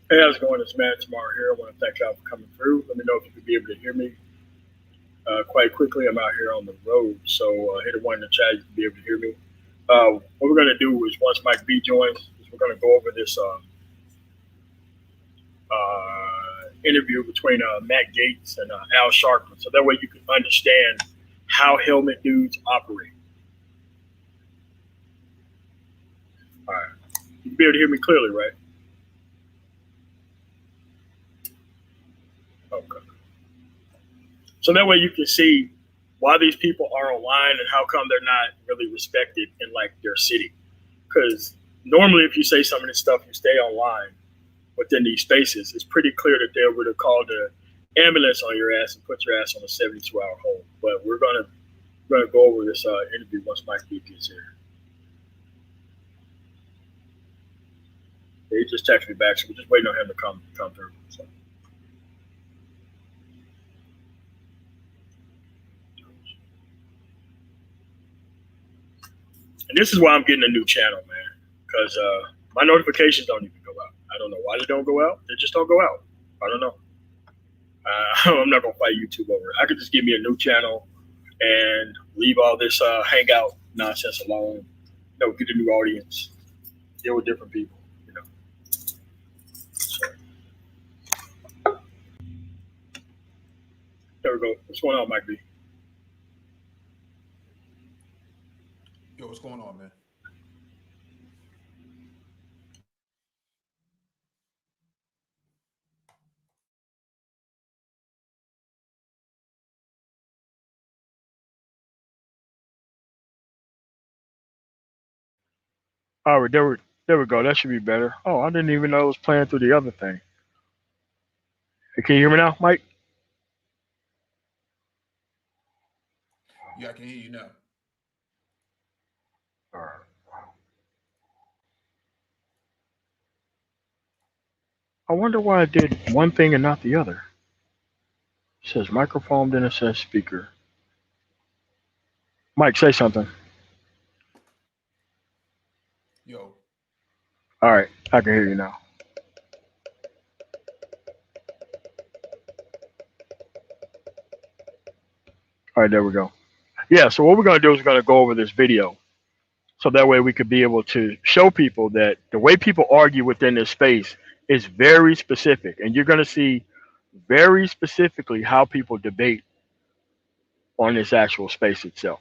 Hey, how's it going? It's Matt tomorrow here. I want to thank y'all for coming through. Let me know if you could be able to hear me quite quickly. I'm out here on the road, so hit a one in the chat. You can be able to hear me. What we're going to do is once Mike B joins, is we're going to go over this interview between Matt Gates and Al Sharpton, so that way you can understand how helmet dudes operate. All right, you can be able to hear me clearly, right? Okay. So that way you can see why these people are online and how come they're not really respected in like their city. Because normally, if you say some of this stuff, you stay online within these spaces. It's pretty clear that they would have called the ambulance on your ass and put your ass on a 72-hour hold. But we're gonna go over this interview once Mike B gets here. He just texted me back, so we're just waiting on him to come through. So. And this is why I'm getting a new channel, man, because my notifications don't even go out. I don't know why they don't go out. They just don't go out. I don't know. I'm not gonna fight YouTube over it. I could just give me a new channel and leave all this hangout nonsense alone. Get a new audience, deal with different people. So, there we go. What's going on, Mike B? Yo, what's going on, man? All right, there we go. That should be better. Oh, I didn't even know it was playing through the other thing. Hey, can you hear me now, Mike? Yeah, I can hear you now. All right. I wonder why I did one thing and not the other. It says microphone, then it says speaker. Mike, say something. Yo, All right, I can hear you now. All right, there we go. Yeah, so what we're going to do is we're going to go over this video. So that way we could be able to show people that the way people argue within this space is very specific. And you're going to see very specifically how people debate on this actual space itself.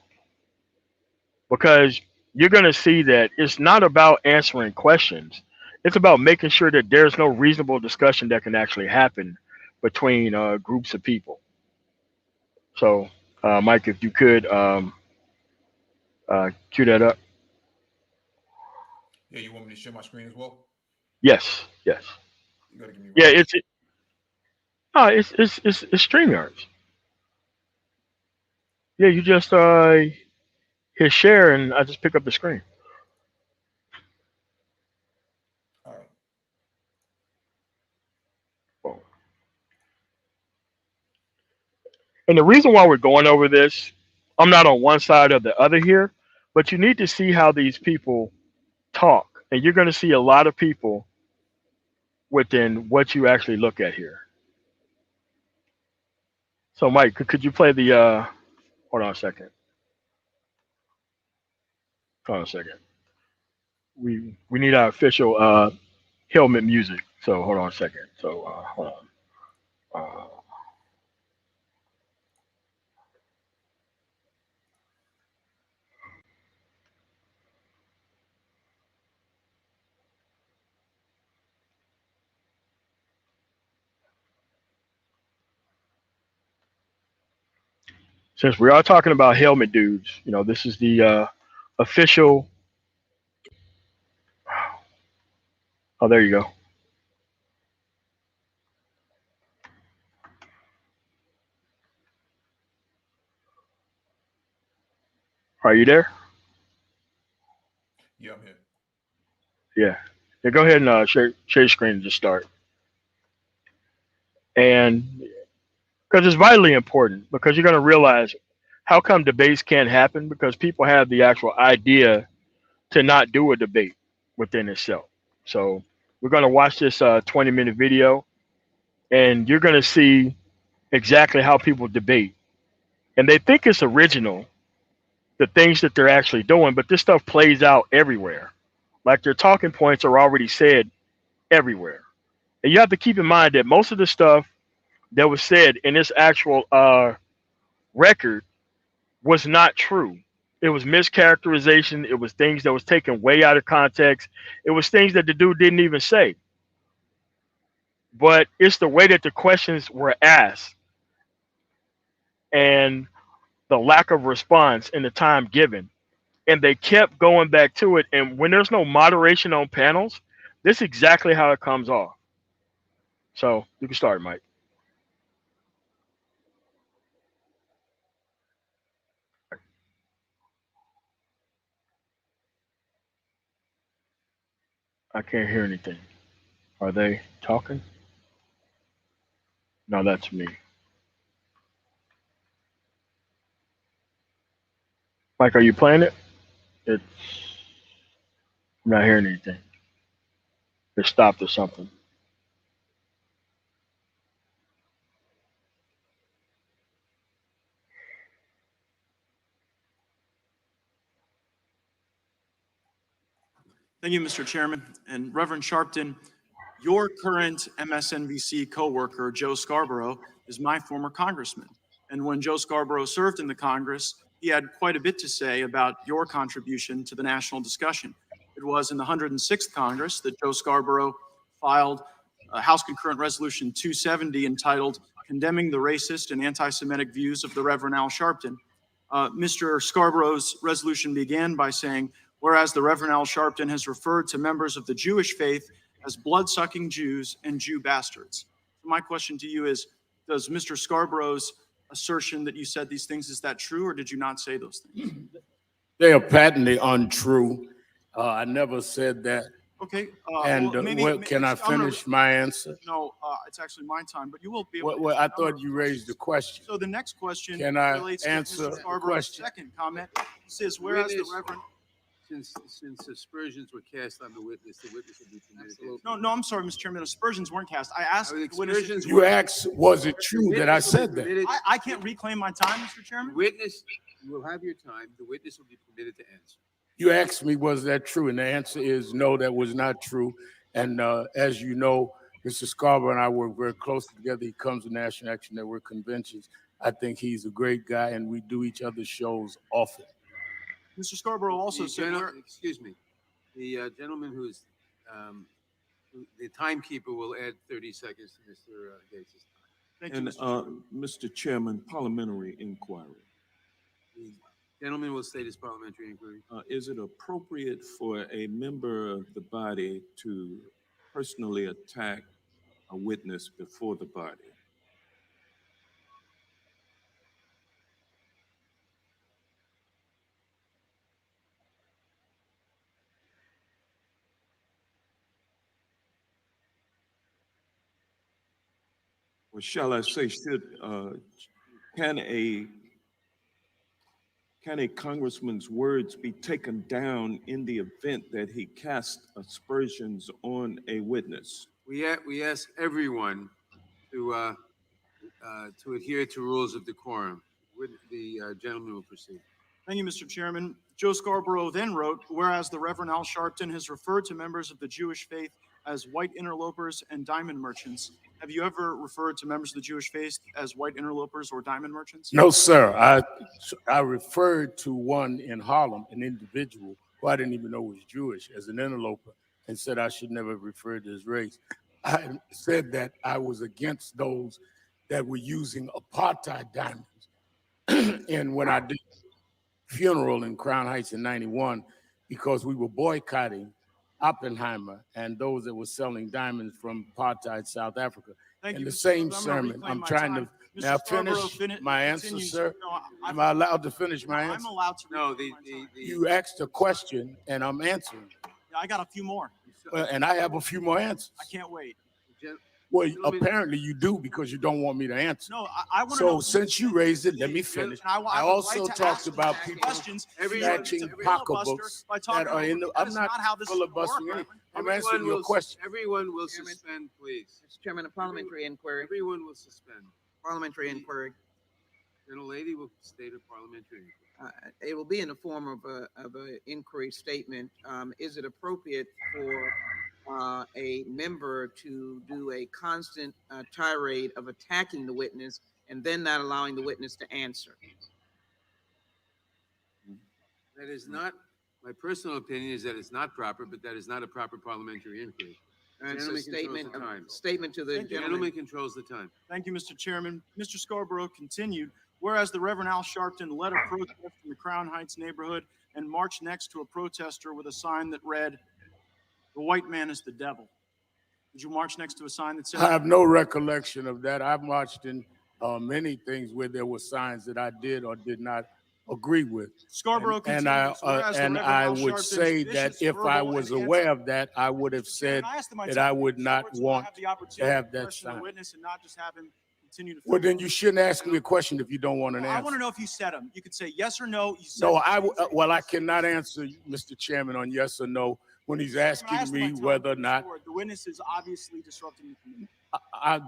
Because you're going to see that it's not about answering questions, it's about making sure that there's no reasonable discussion that can actually happen between groups of people. So, Mike, if you could cue that up. yeah, you want me to share my screen as well? Yes, yes. You gotta give me Yeah, 1 second. it's StreamYards. Yeah, you just hit share and I just pick up the screen. All right. Boom. And the reason why we're going over this, I'm not on one side or the other here, but you need to see how these people talk. And you're going to see a lot of people within what you actually look at here. So, Mike, could you play the, hold on a second. Hold on a second. We need our official helmet music. So, hold on a second. So, hold on. Uh, since we are talking about helmet dudes, this is the official. Oh, there you go. Are you there? Yeah, I'm here. Yeah. Yeah. Go ahead and share your screen and just start. And because it's vitally important, because you're going to realize how come debates can't happen because people have the actual idea to not do a debate within itself. So We're going to watch this 20-minute video, and you're going to see exactly how people debate. And they think it's original, the things that they're actually doing, but this stuff plays out everywhere. Like their talking points are already said everywhere. And you have to keep in mind that most of the stuff that was said in this actual record was not true. It was mischaracterization. It was things that was taken way out of context. It was things that the dude didn't even say. But it's the way that the questions were asked and the lack of response in the time given. And they kept going back to it. And when there's no moderation on panels, this is exactly how it comes off. So you can start, Mike. I can't hear anything. Are they talking? No, that's me. Mike, are you playing it? It's I'm not hearing anything. It stopped or something. Thank you, Mr. Chairman. And Reverend Sharpton, your current MSNBC co-worker, Joe Scarborough, is my former congressman. And when Joe Scarborough served in the Congress, he had quite a bit to say about your contribution to the national discussion. It was in the 106th Congress that Joe Scarborough filed House Concurrent Resolution 270 entitled Condemning the Racist and Anti-Semitic Views of the Reverend Al Sharpton. Mr. Scarborough's resolution began by saying, whereas the Reverend Al Sharpton has referred to members of the Jewish faith as blood-sucking Jews and Jew bastards. So my question to you is, does Mr. Scarborough's assertion that you said these things, is that true, or did you not say those things? They are patently untrue. I never said that. Okay. Can I finish my answer? No, it's actually my time, but you will be able to. Well, I thought you raised the question. So the next question Can I relates answer to Mr. the Scarborough's question? second comment. He says, whereas the Reverend... Since aspersions were cast on the witness will be permitted. No, I'm sorry, Mr. Chairman. Aspersions weren't cast. I asked the witness. You asked, was it true that I said that? I can't reclaim my time, Mr. Chairman. Witness, you will have your time. The witness will be permitted to answer. You asked me, was that true? And the answer is no, that was not true. And as you know, Mr. Scarborough and I work very closely together. He comes to National Action Network conventions. I think he's a great guy, and we do each other's shows often. Mr. Scarborough also said, excuse me, the gentleman who's the timekeeper will add 30 seconds to Mr. Gates' time. Thank you, And Mr. Chairman. Mr. Chairman, parliamentary inquiry. The gentleman will state his parliamentary inquiry. Is it appropriate for a member of the body to personally attack a witness before the body? Or shall I say, can a congressman's words be taken down in the event that he casts aspersions on a witness? We ask everyone to adhere to rules of decorum. The gentleman will proceed. Thank you, Mr. Chairman. Joe Scarborough then wrote, whereas the Reverend Al Sharpton has referred to members of the Jewish faith as white interlopers and diamond merchants. Have you ever referred to members of the Jewish faith as white interlopers or diamond merchants? No, sir. I referred to one in Harlem, an individual who I didn't even know was Jewish, as an interloper, and said I should never refer to his race. I said that I was against those that were using apartheid diamonds. And when I did a funeral in Crown Heights in '91, because we were boycotting Oppenheimer and those that were selling diamonds from apartheid South Africa. Thank in you, the Mr. same I'm sermon, I'm trying to Mr. now Scarborough finish my answer, continues. sir. No, Am I allowed to finish my I'm answer? allowed to. No, reclaim my time. You asked a question and I'm answering. Yeah, I got a few more. And I have a few more answers. I can't wait. Well, Gentlemen- apparently you do because you don't want me to answer. No, I want to So know. since you raised it, let me finish. And I I would also like to talked ask about you people questions. snatching You filibuster pocketbooks by talking that are in the, over me. That I'm is not how this is gonna filibustering work, anything. Reverend. I'm answering your question. Everyone will Chairman. suspend, please. Mr. Chairman, a parliamentary inquiry. Everyone will suspend. Parliamentary inquiry. Gentlelady will state a parliamentary inquiry. It will be in the form of a inquiry statement. Is it appropriate for a member to do a constant tirade of attacking the witness and then not allowing the witness to answer? That is not, my personal opinion is that it's not proper, but that is not a proper parliamentary inquiry. And it's a Gentleman controls statement, the time. statement to the Thank you. gentleman. Gentleman controls the time. Thank you, Mr. Chairman. Mr. Scarborough continued, whereas the Reverend Al Sharpton led a protest in the Crown Heights neighborhood and marched next to a protester with a sign that read, "The white man is the devil." Did you march next to a sign that said? I have no recollection of that. I've marched in many things where there were signs that I did or did not agree with. Scarborough And continues, whereas the and Reverend I Al would Sharpton's say that vicious if I verbal was and aware of that, I would have said Chairman, I asked him that myself I would not afterwards, and I want have the to opportunity have that question the sign. witness and not just have him continue to. Well, then you shouldn't ask me a question if you don't want an No, I want to answer. know if you said them. You could say yes or no. You said No, them. well, I cannot answer Mr. Chairman on yes or no when he's Chairman, I asking asked me my time whether or to not restore. The witness is obviously disrupting the committee.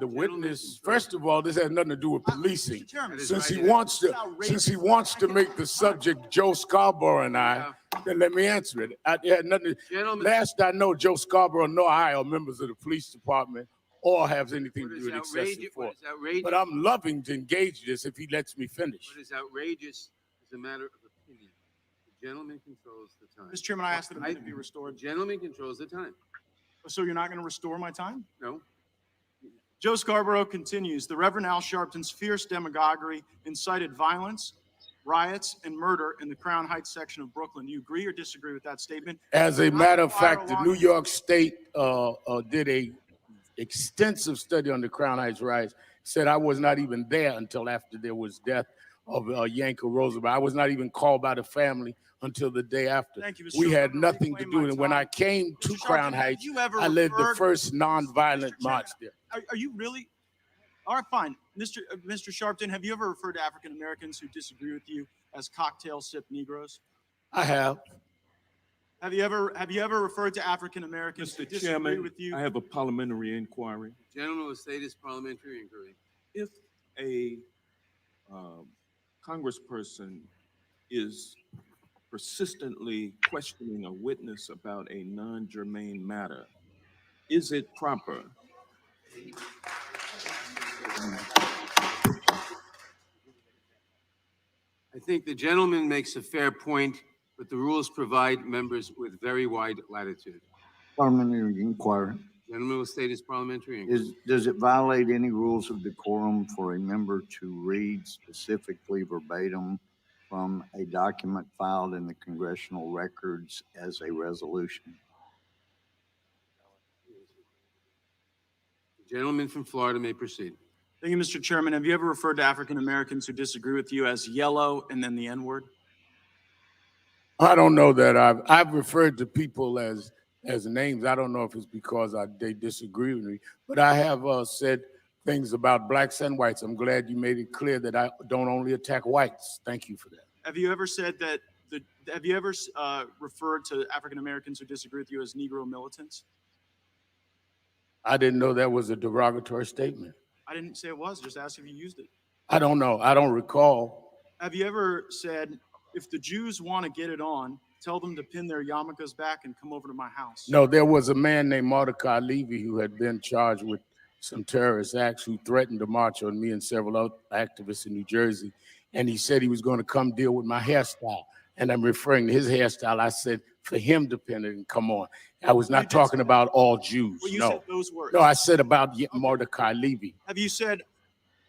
the witness. First of all, this has nothing to do with policing. Mr. Chairman, Since he right. wants to, It's outrageous. since he wants to make the subject Joe Scarborough and I, then let me answer it. It had nothing. Gentlemen, Last I know, Joe Scarborough nor I are members of the police department or have anything what to is do with excessive outrageous, what force. is outrageous, But I'm loving to engage this if he lets me finish. what is outrageous is a matter of opinion. The gentleman controls the time. Mr. Chairman, I asked that a minute be The restored. gentleman controls the time. So you're not going to restore my time? No, Joe Scarborough continues, the Reverend Al Sharpton's fierce demagoguery incited violence, riots, and murder in the Crown Heights section of Brooklyn. Do you agree or disagree with that statement? As a matter of fact, the Fire New alarm- York State did a extensive study on the Crown Heights riots. Said I was not even there until after there was death of Yanko Roosevelt. I was not even called by the family until the day after. Thank you, Mr. We Sharpton. had I'm gonna nothing to reclaim do my with it. When I time. came to Mr. Crown Sharpton, have Heights, you ever I led the referred- first nonviolent Mr. march Chairman, there. Are you really? All right, fine. Mr. Sharpton, have you ever referred to African Americans who disagree with you as cocktail sip Negroes? I have. Have you ever referred to African Americans who Mr. disagree Chairman, with you? I have a parliamentary inquiry. gentleman will state his parliamentary inquiry. If a congressperson is persistently questioning a witness about a non-germane matter, is it proper? I think the gentleman makes a fair point, but the rules provide members with very wide latitude. Parliamentary inquiry. Gentleman will state his parliamentary inquiry. Does it violate any rules of decorum for a member to read specifically verbatim from a document filed in the congressional records as a resolution? The gentleman from Florida may proceed. Thank you, Mr. Chairman. Have you ever referred to African Americans who disagree with you as yellow and then the N-word? I don't know that I've referred to people as names. I don't know if it's because they disagree with me, but I have said things about blacks and whites. I'm glad you made it clear that I don't only attack whites. Thank you for that. Have you ever said that? Have you ever referred to African Americans who disagree with you as Negro militants? I didn't know that was a derogatory statement. I didn't say it was. Just asked if you used it. I don't know. I don't recall. Have you ever said, if the Jews want to get it on, tell them to pin their yarmulkes back and come over to my house? No, there was a man named Mordecai Levy who had been charged with some terrorist acts who threatened to march on me and several other activists in New Jersey. And he said he was going to come deal with my hairstyle. And I'm referring to his hairstyle. I said for him to pin it and come on. I was not talking about all Jews. Well, you No. said those words. No, I said about Mordecai Levy. Have you said,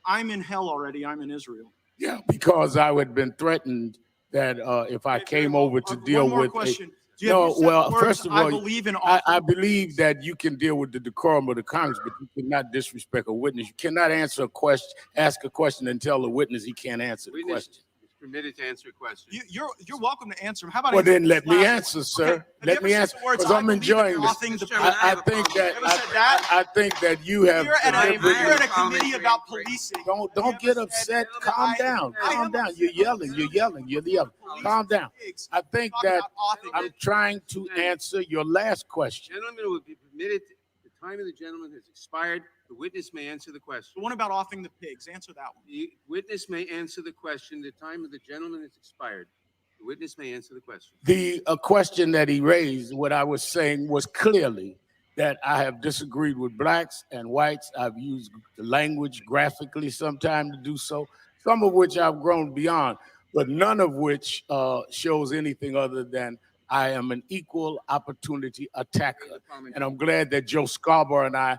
I'm in hell already, I'm in Israel? Yeah, because I had been threatened that if I came over to deal One more with question. Do you have well, words, first of all, I believe in I believe that you can deal with the decorum of the Congress, but you cannot disrespect a witness. You cannot answer a question, ask a question, and tell the witness he can't answer the question. permitted to answer a question. You're welcome to answer them. How about Well, then answer let this me last answer, one? sir. Okay. Have Let you me ever answer, said the words, because "I I'm believe in enjoying this. authing the Mr. Chairman, pigs"? I I have a think problem. that You ever said that? I think that you have You're at a deliberately. committee about policing. Don't Have you get ever upset. said that Calm I down. am Calm down. upset You're because yelling. You're yelling. You're yelling. police Calm the down. pigs? I think Talk that about authing. I'm trying to answer your last question. Gentleman will be permitted, the time of the gentleman has expired. The witness may answer the The question. one about authing the pigs. Answer that one. The witness may answer the question. The time of the gentleman has expired. The witness may answer the question. The question that he raised, what I was saying was clearly that I have disagreed with blacks and whites. I've used the language graphically sometimes to do so, some of which I've grown beyond, but none of which shows anything other than I am an equal opportunity attacker. And I'm glad that Joe Scarborough and I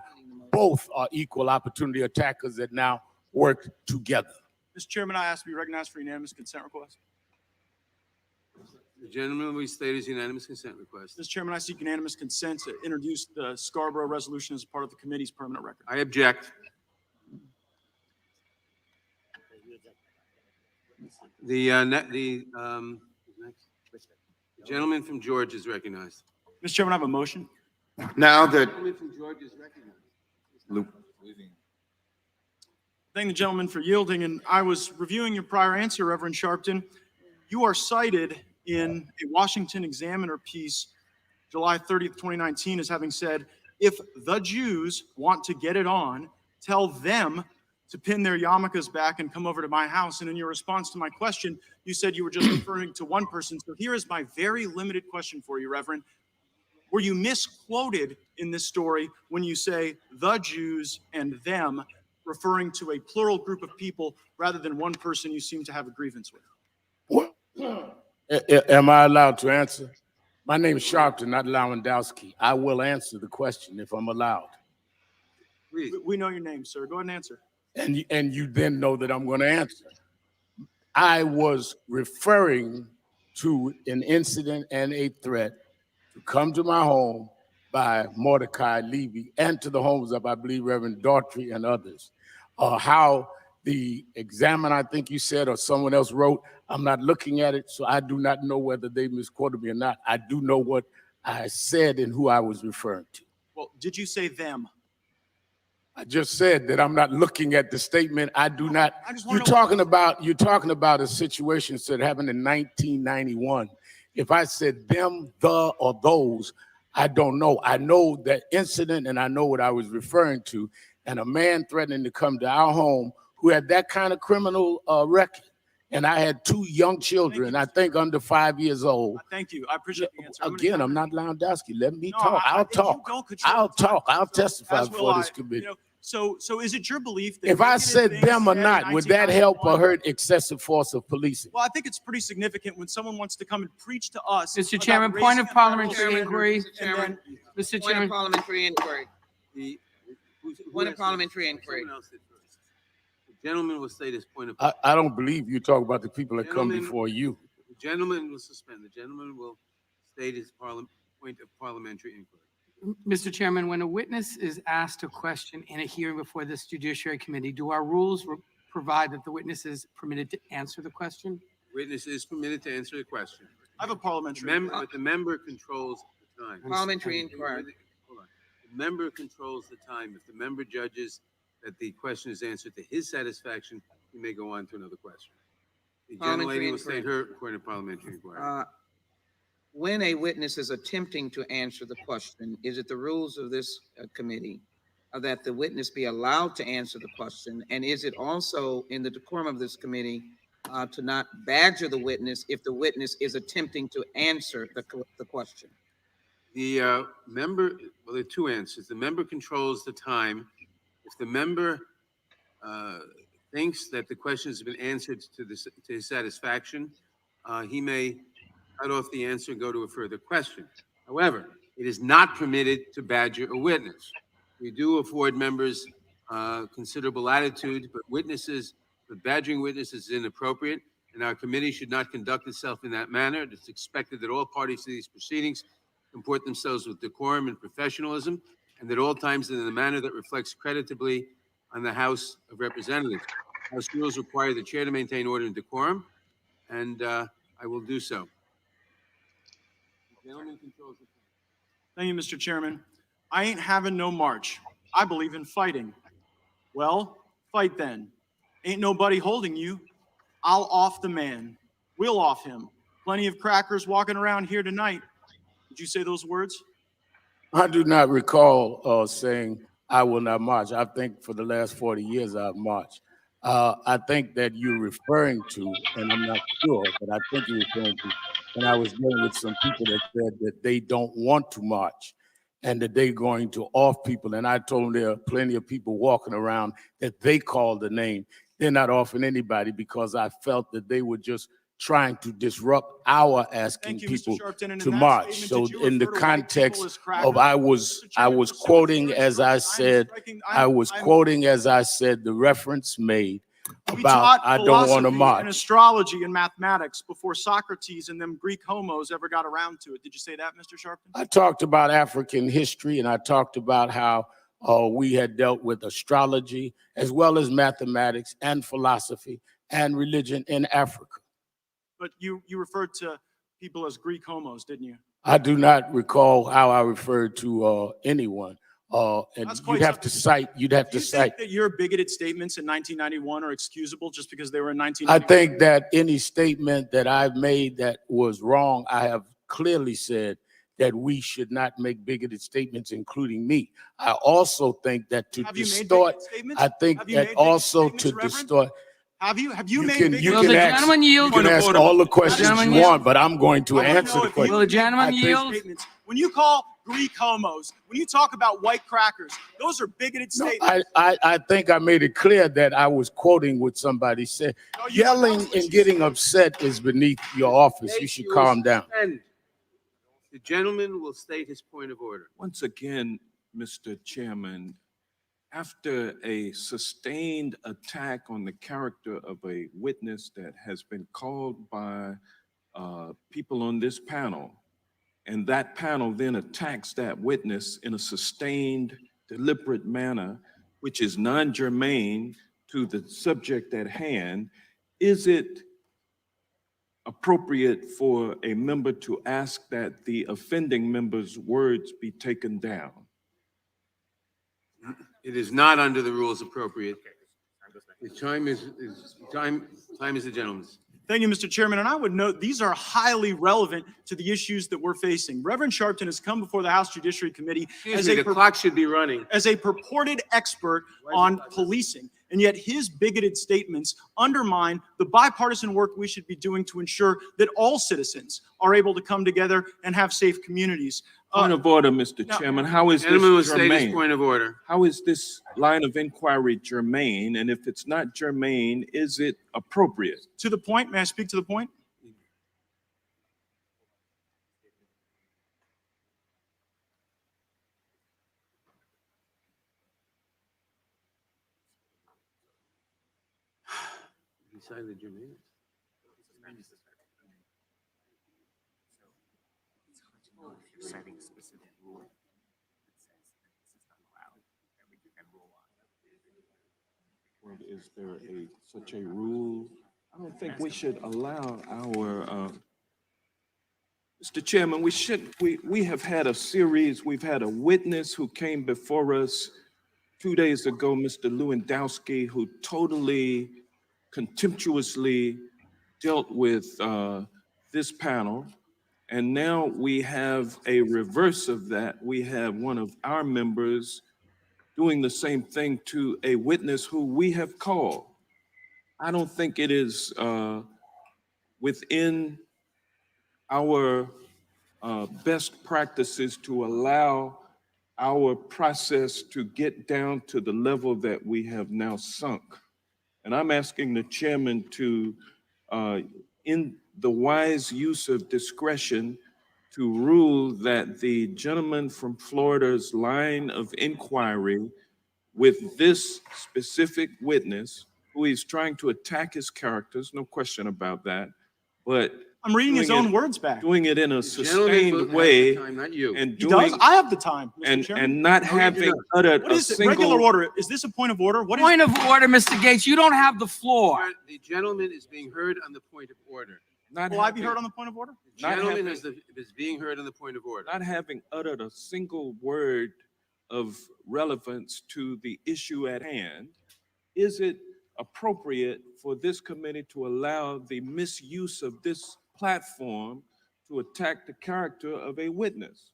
both are equal opportunity attackers that now work together. Mr. Chairman, I ask to be recognized for unanimous consent request. The gentleman will state his unanimous consent request. Mr. Chairman, I seek unanimous consent to introduce the Scarborough resolution as part of the committee's permanent record. I object. The gentleman from Georgia is recognized. Mr. Chairman, I have a motion. Now that Gentleman from Georgia is recognized. Thank the gentleman for yielding. And I was reviewing your prior answer, Reverend Sharpton. You are cited in a Washington Examiner piece, July 30th, 2019, as having said, if the Jews want to get it on, tell them to pin their yarmulkes back and come over to my house. And in your response to my question, you said you were just referring to one person. So here is my very limited question for you, Reverend. Were you misquoted in this story when you say the Jews and them, referring to a plural group of people rather than one person you seem to have a grievance with? Well, am I allowed to answer? My name is Sharpton, not Lewandowski. I will answer the question if I'm allowed. Please. We know your name, sir. Go ahead and answer. And you then know that I'm going to answer. I was referring to an incident and a threat to come to my home by Mordecai Levy and to the homes of, I believe, Reverend Daughtry and others. How the Examiner, I think you said, or someone else wrote, I'm not looking at it, so I do not know whether they misquoted me or not. I do know what I said and who I was referring to. Well, did you say them? I just said that I'm not looking at the statement. I do not. I just You're want to talking about a situation that happened in 1991. If I said them, the, or those, I don't know. I know that incident and I know what I was referring to. And a man threatening to come to our home who had that kind of criminal record. And I had two young children, I think under 5 years old. Thank you. I appreciate the answer. Again, I'm not Lewandowski. Let me No, talk. I'll if you talk. don't control I'll the time, talk. I'll testify as will before this I. committee. So is it your belief that If I negative said things them or said in not, would that help or 1991 hurt excessive force of policing? Well, I think it's pretty significant when someone wants to come and preach to us. Mr. about Chairman, raising point of a parliamentary federal inquiry. standard, and then- Mr. Point of Chairman, parliamentary inquiry. Point of parliamentary inquiry. Someone else did first. The gentleman will state his point of. I don't believe you talk about the people that come Gentlemen, before you. The gentleman will suspend. The gentleman will state his point of parliamentary inquiry. Mr. Chairman, when a witness is asked a question in a hearing before this Judiciary Committee, do our rules provide that the witness is permitted to answer the question? Witness is permitted to answer the question. I have a parliamentary. But the member controls the time. Parliamentary inquiry. Hold on. The member controls the time. If the member judges that the question is answered to his satisfaction, he may go on to another question. The Parliamentary gentlelady will state inquiry. her point of parliamentary inquiry. When a witness is attempting to answer the question, is it the rules of this committee that the witness be allowed to answer the question? And is it also in the decorum of this committee to not badger the witness if the witness is attempting to answer the question? The member, well, there are two answers. The member controls the time. If the member thinks that the question has been answered to his satisfaction, he may cut off the answer and go to a further question. However, it is not permitted to badger a witness. We do afford members considerable latitude, but badgering witnesses is inappropriate, and our committee should not conduct itself in that manner. It's expected that all parties to these proceedings comport themselves with decorum and professionalism, and at all times in a manner that reflects creditably on the House of Representatives. House rules require the chair to maintain order and decorum. and I will do so. The gentleman controls the time. Thank you, Mr. Chairman. I ain't having no march. I believe in fighting. Well, fight then. Ain't nobody holding you. I'll off the man. We'll off him. Plenty of crackers walking around here tonight. Did you say those words? I do not recall saying I will not march. I think for the last 40 years I've marched. I think that you're referring to, and I'm not sure, but I think you're referring to, when I was dealing with some people that said that they don't want to march and that they're going to off people. And I told them there are plenty of people walking around that they call the name. They're not offing anybody because I felt that they were just trying to disrupt our asking people to march. So in the context of I was quoting as I said the reference made about I don't want to march. And astrology and mathematics before Socrates and them Greek homos ever got around to it. Did you say that, Mr. Sharpton? I talked about African history, and I talked about how we had dealt with astrology as well as mathematics and philosophy and religion in Africa. But you referred to people as Greek homos, didn't you? I do not recall how I referred to anyone. And you'd have to cite. Do you think that your bigoted statements in 1991 are excusable just because they were in 1991? I think that any statement that I've made that was wrong, I have clearly said that we should not make bigoted statements, including me. I also think that to distort. I think that also to distort. Have you made bigoted you can ask all the questions you want, but I'm going to answer the question. Will the gentleman yield? When you call Greek homos, when you talk about white crackers, those are bigoted statements. I think I made it clear that I was quoting what somebody said. Yelling and getting upset is beneath your office. You should calm down. The gentleman will state his point of order. Once again, Mr. Chairman, after a sustained attack on the character of a witness that has been called by people on this panel, and that panel then attacks that witness in a sustained, deliberate manner, which is non-germane to the subject at hand, is it appropriate for a member to ask that the offending member's words be taken down? It is not under the rules appropriate. The time is the gentleman's. Thank you, Mr. Chairman. And I would note these are highly relevant to the issues that we're facing. Reverend Sharpton has come before the House Judiciary Committee The clock should be running. as a purported expert on policing. And yet his bigoted statements undermine the bipartisan work we should be doing to ensure that all citizens are able to come together and have safe communities. Point of order, Mr. Chairman. How is Gentleman will this state his germane? point of order. How is this line of inquiry germane? And if it's not germane, is it appropriate? To the point, may I speak to the point? Beside the germane. Setting a specific rule that says that this is not allowed, that we can rule on. Well, is there such a rule? I don't think we should allow our, Mr. Chairman, we have had a series, we've had a witness who came before us 2 days ago, Mr. Lewandowski, who totally contemptuously dealt with this panel. And now we have a reverse of that. We have one of our members doing the same thing to a witness who we have called. I don't think it is within our best practices to allow our process to get down to the level that we have now sunk. And I'm asking the chairman to, in the wise use of discretion, to rule that the gentleman from Florida's line of inquiry with this specific witness, who is trying to attack his characters, no question about that, but I'm reading his doing own it- words back. doing it in a Gentleman will sustained have way the time, not you. and He doing does? I have the time, Mr. Chairman. and not No, you do having not. uttered What a is it? Regular single order. Is this a point of order? What is Point of order, Mr. Gates, you don't have the floor. The gentleman is being heard on the point of order. not Will I be having- heard on the point of order? The Not gentleman having- is being heard on the point of order. not having uttered a single word of relevance to the issue at hand, is it appropriate for this committee to allow the misuse of this platform to attack the character of a witness?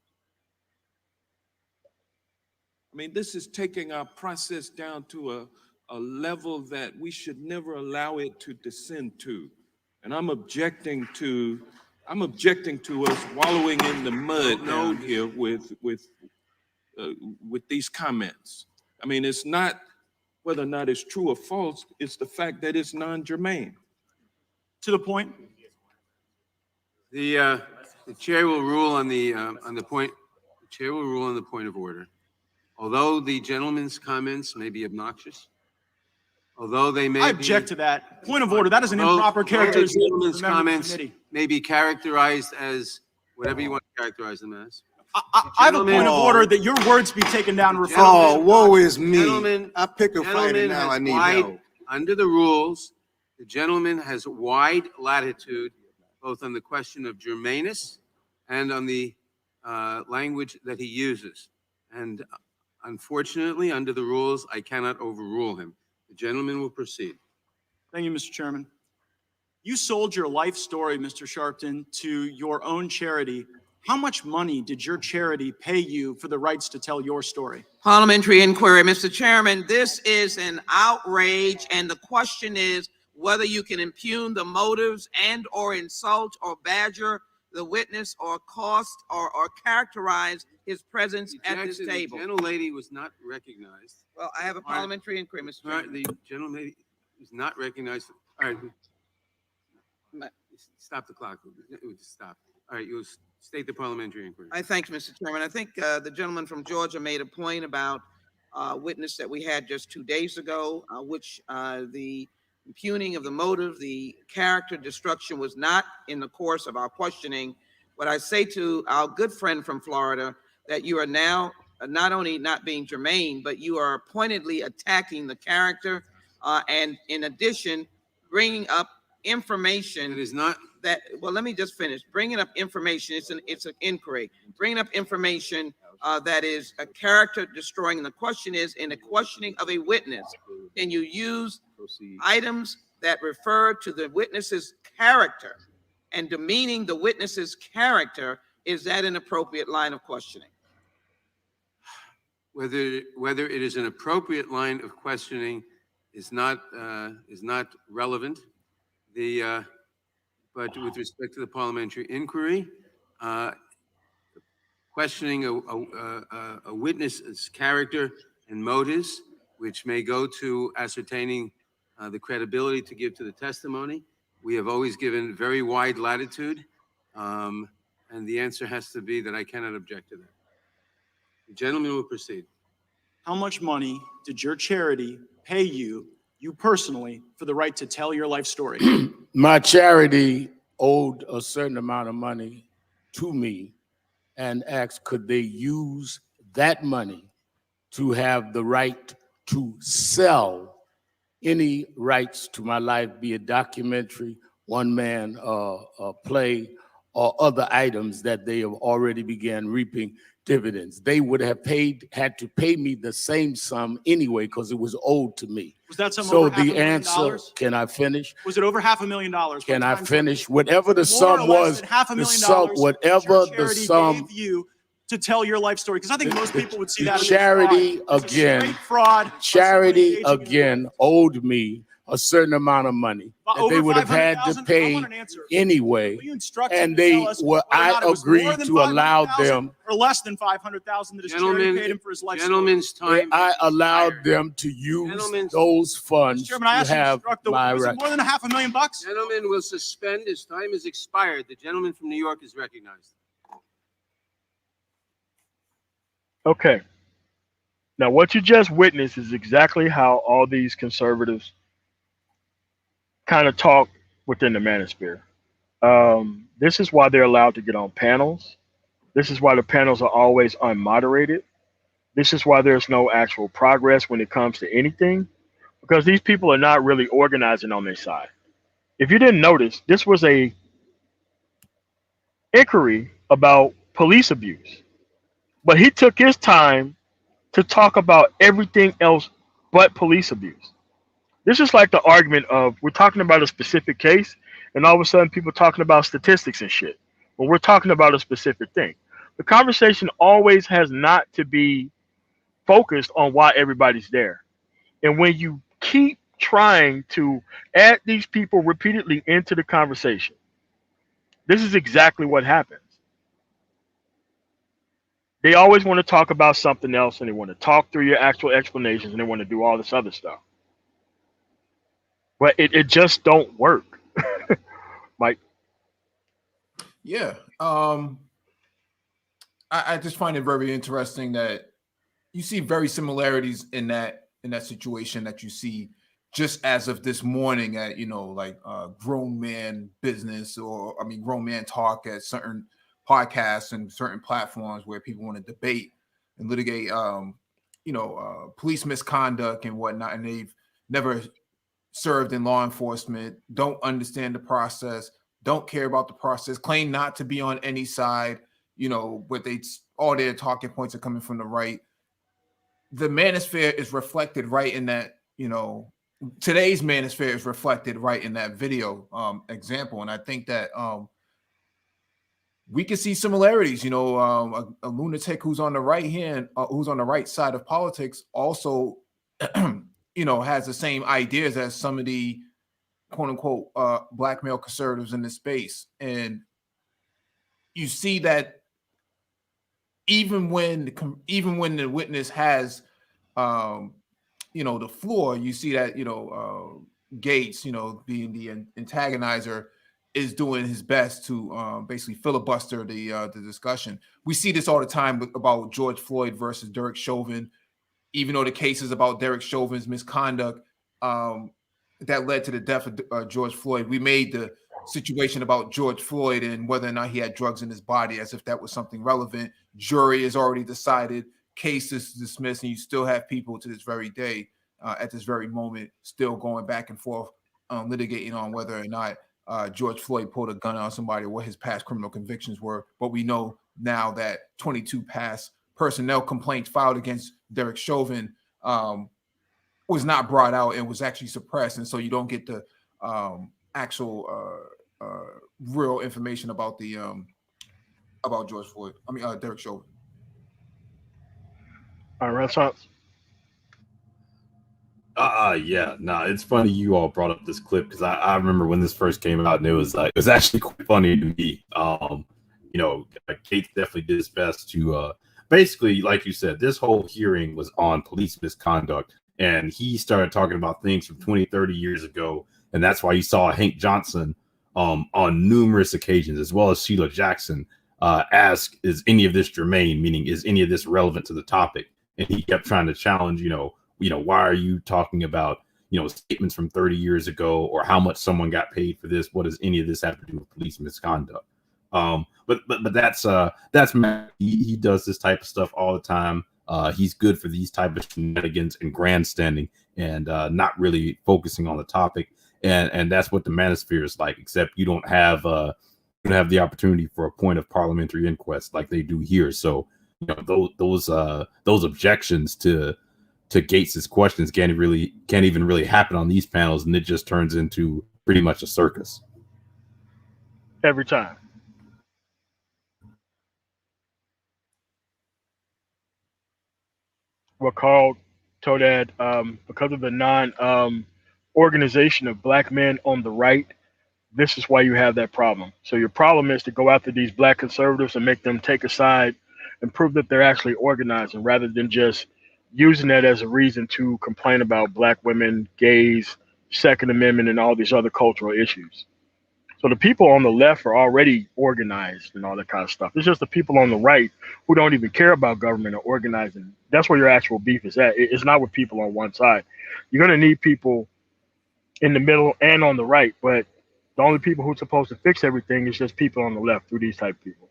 I mean, this is taking our process down to a level that we should never allow it to descend to. And I'm objecting to us wallowing in the mud down here with these comments. I mean, it's not whether or not it's true or false, it's the fact that it's non-germane. To the point? The chair will rule on the point. The chair will rule on the point of order. Although the gentleman's comments may be obnoxious, although they may I object to that. Point of order. That is an improper the characterization of gentleman's the member of the comments committee. may be characterized as whatever you want to characterize them as. I have a point of order that your words be taken down and referred Oh, to. woe is me. Gentleman- I pick a fight and Gentleman now I has need wide- help. Under the rules, the gentleman has wide latitude, both on the question of germaneness and on the language that he uses. And unfortunately, under the rules, I cannot overrule him. The gentleman will proceed. Thank you, Mr. Chairman. You sold your life story, Mr. Sharpton, to your own charity. How much money did your charity pay you for the rights to tell your story? Parliamentary inquiry, Mr. Chairman, this is an outrage, and the question is whether you can impugn the motives and or insult or badger the witness or cost or characterize his presence at this Objection, table. The gentlelady was not recognized. Well, I have a parliamentary inquiry, Mr. All right, Chairman. the gentlelady is not recognized. All right. Stop the clock. Stop. All right, you'll state the parliamentary inquiry. I thank you, Mr. Chairman. I think the gentleman from Georgia made a point about a witness that we had just 2 days ago, which the impugning of the motive, the character destruction was not in the course of our questioning. What I say to our good friend from Florida, that you are now not only not being germane, but you are pointedly attacking the character, and in addition, bringing up information. It is not. That, well, let me just finish. Bringing up information, it's an inquiry. Bringing up information that is a character destroying. And the question is, in the questioning of a witness, can you use items that refer to the witness's character and demeaning the witness's character? Is that an appropriate line of questioning? Whether it is an appropriate line of questioning is not relevant. But with respect to the parliamentary inquiry, questioning a witness's character and motives, which may go to ascertaining the credibility to give to the testimony, we have always given very wide latitude, and the answer has to be that I cannot object to that. The gentleman will proceed. How much money did your charity pay you personally, for the right to tell your life story? My charity owed a certain amount of money to me and asked, could they use that money to have the right to sell any rights to my life, be it documentary, one-man play, or other items that they have already began reaping dividends. They would have had to pay me the same sum anyway because it was owed to me. Was that sum So over the $500,000? answer, can I finish? Was it over $500,000? Can I Times finish? Whatever the more or sum less was, than $500,000 the sum, whatever your the charity sum, gave you to tell your life story? Because I think most people would see the that as charity fraud. It's a again, straight fraud. charity again owed me a certain amount of money that Over they would have had $500,000? to I pay want an answer. anyway. Were you instructed And to they tell us were, whether or I not it was more agreed than to allow $500,000 them, or less than $500,000 that his charity paid him for his life story? Gentleman's time. I allowed them to use Gentlemen's- those funds Chairman, I to asked you to have instruct the my was it right. more than $500,000? Gentleman will suspend. His time is expired. The gentleman from New York is recognized. Okay. Now, what you just witnessed is exactly how all these conservatives kind of talk within the manosphere. This is why they're allowed to get on panels. This is why the panels are always unmoderated. This is why there's no actual progress when it comes to anything, because these people are not really organizing on their side. If you didn't notice, this was a inquiry about police abuse, but he took his time to talk about everything else but police abuse. This is like the argument of we're talking about a specific case, and all of a sudden people talking about statistics and shit. When we're talking about a specific thing, the conversation always has not to be focused on why everybody's there. And when you keep trying to add these people repeatedly into the conversation, this is exactly what happens. They always want to talk about something else, and they want to talk through your actual explanations, and they want to do all this other stuff. But it just don't work. Like, Yeah. I just find it very interesting that you see very similarities in that situation that you see just as of this morning at like grown man business, or I mean grown man talk at certain podcasts and certain platforms where people want to debate and litigate police misconduct and whatnot, and they've never served in law enforcement, don't understand the process, don't care about the process, claim not to be on any side, but all their talking points are coming from the right. The manosphere is reflected right in that, today's manosphere is reflected right in that video example. And I think that we can see similarities, a lunatic who's on the who's on the right side of politics also, has the same ideas as some of the quote unquote black male conservatives in this space. And you see that even when the witness has the floor, you see that Gates, being the antagonizer, is doing his best to basically filibuster the discussion. We see this all the time about George Floyd versus Derek Chauvin. Even though the cases about Derek Chauvin's misconduct that led to the death of George Floyd, we made the situation about George Floyd and whether or not he had drugs in his body as if that was something relevant. Jury has already decided, case is dismissed, and you still have people to this very day, at this very moment, still going back and forth, litigating on whether or not George Floyd pulled a gun on somebody or what his past criminal convictions were. But we know now that 22 past personnel complaints filed against Derek Chauvin was not brought out and was actually suppressed. And so you don't get the actual real information about the about George Floyd. Derek Chauvin. all right, Renaissance. Yeah, no, it's funny you all brought up this clip because I remember when this first came out, and it was actually quite funny to me. Kate definitely did his best to basically, like you said, this whole hearing was on police misconduct, and he started talking about things from 20, 30 years ago, and that's why you saw Hank Johnson on numerous occasions, as well as Sheila Jackson, ask, is any of this germane, meaning is any of this relevant to the topic? And he kept trying to challenge, why are you talking about, statements from 30 years ago, or how much someone got paid for this? What does any of this have to do with police misconduct? But that's Matt. He does this type of stuff all the time. He's good for these type of shenanigans and grandstanding and not really focusing on the topic. And that's what the manosphere is like, except you don't have the opportunity for a point of parliamentary inquest like they do here. So those objections to Gates's questions can't even really happen on these panels, and it just turns into pretty much a circus Every time. What called Todad, because of the organization of black men on the right, this is why you have that problem. So your problem is to go after these black conservatives and make them take a side and prove that they're actually organizing, rather than just using that as a reason to complain about black women, gays, Second Amendment, and all these other cultural issues. So the people on the left are already organized and all that kind of stuff. It's just the people on the right who don't even care about government or organizing. That's where your actual beef is at. It's not with people on one side. You're going to need people in the middle and on the right, but The only people who's supposed to fix everything is just people on the left through these type of people.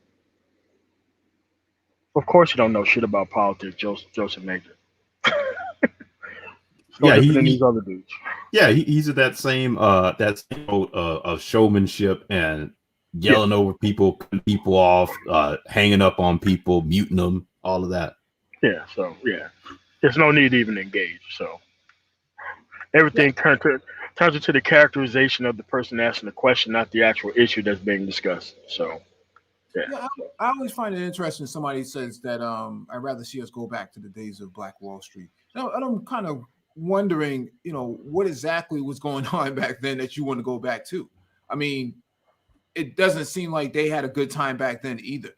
Of course, you don't know shit about politics, Joseph Major. It's no Yeah, different than these other dudes. Yeah, he's at that same mode of showmanship and yelling over people, cutting people off, hanging up on people, muting them, all of that. Yeah, so yeah, there's no need to even engage. So everything turns into the characterization of the person asking the question, not the actual issue that's being discussed. So yeah. I always find it interesting. Somebody says that I'd rather see us go back to the days of Black Wall Street. Now, and I'm kind of wondering, what exactly was going on back then that you want to go back to. I mean, it doesn't seem like they had a good time back then either.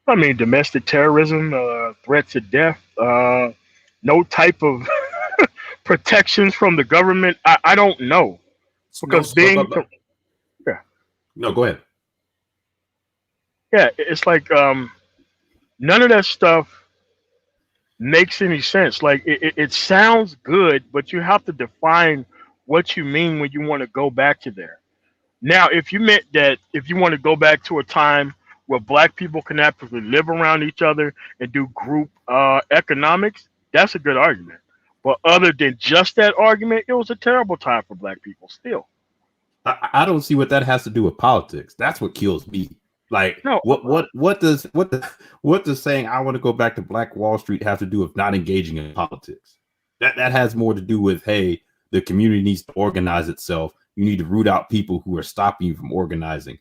I mean, domestic terrorism, threats of death, no type of protections from the government. I don't know because No, go ahead. Yeah, it's like none of that stuff makes any sense. Like it sounds good, but you have to define what you mean when you want to go back to there. Now, if you meant that if you want to go back to a time where black people can actually live around each other and do group economics, that's a good argument. But other than just that argument, it was a terrible time for black people still. I don't see what that has to do with politics. That's what kills me. Like, no, what does saying I want to go back to Black Wall Street have to do with not engaging in politics? That has more to do with, hey, the community needs to organize itself. You need to root out people who are stopping you from organizing.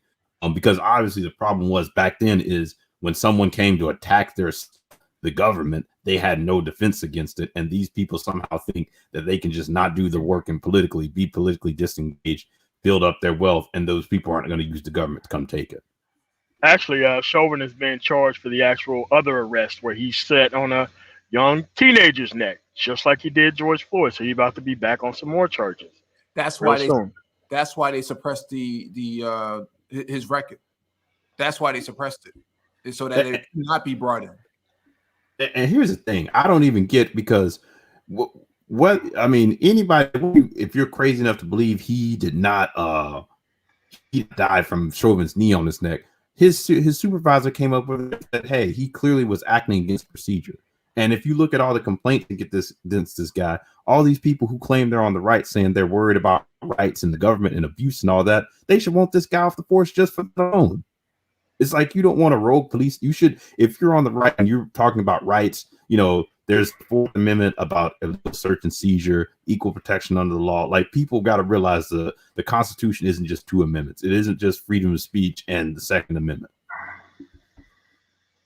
Because obviously the problem was back then is when someone came to attack the government, they had no defense against it. And these people somehow think that they can just not do the work and be politically disengaged, build up their wealth, and those people aren't going to use the government to come take it. Actually, Chauvin is being charged for the actual other arrest where he sat on a young teenager's neck, just like he did George Floyd. So he's about to be back on some more charges. That's why they suppressed his record. That's why they suppressed it, so that it could not be brought in. And here's the thing: I don't even get because what I mean. Anybody, if you're crazy enough to believe he did not he died from Chauvin's knee on his neck. His supervisor came up with it that, hey, he clearly was acting against procedure. And if you look at all the complaints against this guy, all these people who claim they're on the right saying they're worried about rights and the government and abuse and all that, they should want this guy off the force just for their own. It's like you don't want a rogue police. You should, if you're on the right and you're talking about rights, there's the Fourth Amendment about illegal search and seizure, equal protection under the law. Like, people got to realize the Constitution isn't just two amendments. It isn't just freedom of speech and the Second Amendment.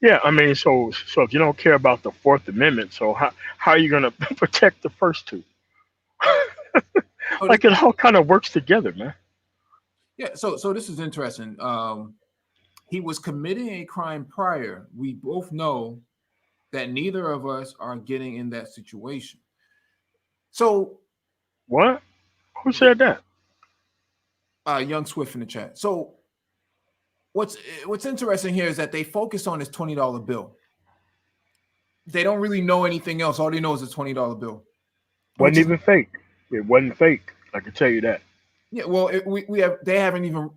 Yeah, I mean, so if you don't care about the Fourth Amendment, so how are you going to protect the first two? Like, it all kind of works together, man. Yeah, so this is interesting. He was committing a crime prior. We both know that neither of us are getting in that situation. So what? Who said that? Young Swift in the chat. So what's interesting here is that they focus on this $20 bill. They don't really know anything else. All they know is a $20 bill. Wasn't even fake. It wasn't fake. I can tell you that. Yeah, well, they haven't even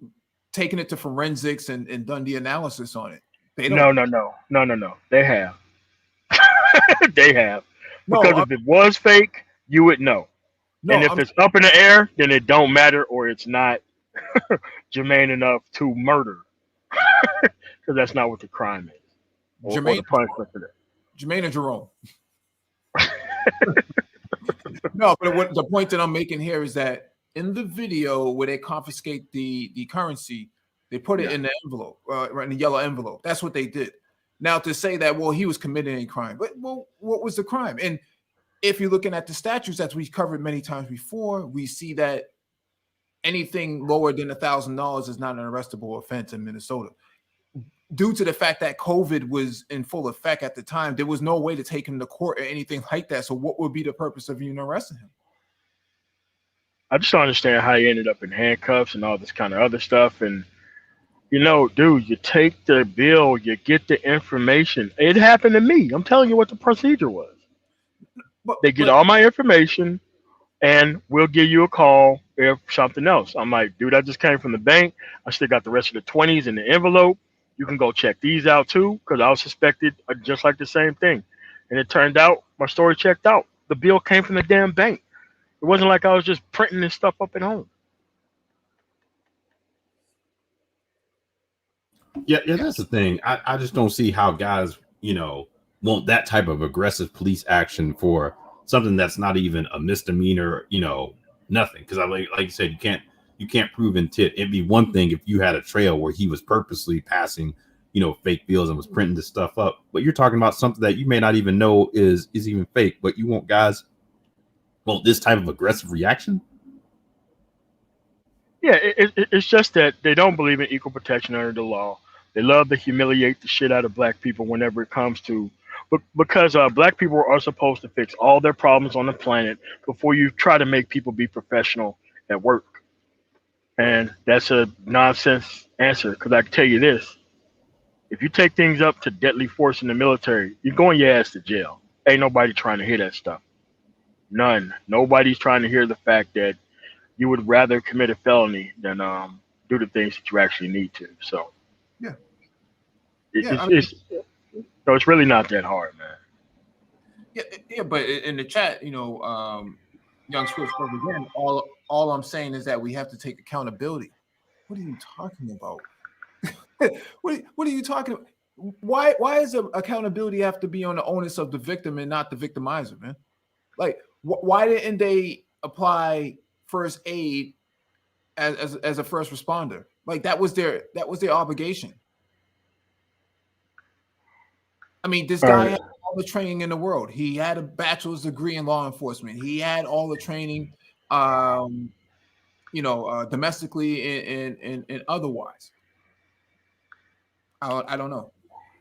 taken it to forensics and done the analysis on it. They don't. No. They have. They have. Because if it was fake, you would know. And if it's up in the air, then it don't matter, or it's not germane enough to murder. Because that's not what the crime is. Or the punishment for that. Jermaine and Jerome. No, but the point that I'm making here is that in the video where they confiscate the currency, they put it in the envelope, right in the yellow envelope. That's what they did. Now, to say that, well, he was committing a crime, but what was the crime? And if you're looking at the statutes that we've covered many times before, we see that anything lower than $1,000 is not an arrestable offense in Minnesota. Due to the fact that COVID was in full effect at the time, there was no way to take him to court or anything like that. So what would be the purpose of even arresting him? I just don't understand how he ended up in handcuffs and all this kind of other stuff. And dude, you take the bill, you get the information. It happened to me. I'm telling you what the procedure was. They get all my information. and we'll give you a call if something else. I'm like, dude, I just came from the bank. I still got the rest of the 20s in the envelope. You can go check these out too, because I was suspected just like the same thing. And it turned out my story checked out. The bill came from the damn bank. It wasn't like I was just printing this stuff up at home. Yeah, that's the thing. I just don't see how guys, want that type of aggressive police action for something that's not even a misdemeanor, nothing. Because like you said, you can't prove intent. It'd be one thing if you had a trail where he was purposely passing, fake bills and was printing this stuff up. But you're talking about something that you may not even know is even fake. But you want guys this type of aggressive reaction? Yeah, it's just that they don't believe in equal protection under the law. They love to humiliate the shit out of black people whenever it comes to, but because black people are supposed to fix all their problems on the planet before you try to make people be professional at work. And that's a nonsense answer because I can tell you this. If you take things up to deadly force in the military, you're going your ass to jail. Ain't nobody trying to hear that stuff. None. Nobody's trying to hear the fact that you would rather commit a felony than do the things that you actually need to. So Yeah. it, Yeah. it's so it's really not that hard, man. Yeah. But in the chat, Young Swift says again, all I'm saying is that we have to take accountability. What are you talking about? What are you talking about? Why does accountability have to be on the onus of the victim and not the victimizer, man? Like, why didn't they apply first aid as a first responder? Like that was their obligation. I mean, this guy had all the training in the world. He had a bachelor's degree in law enforcement. He had all the training, domestically and otherwise. I don't know.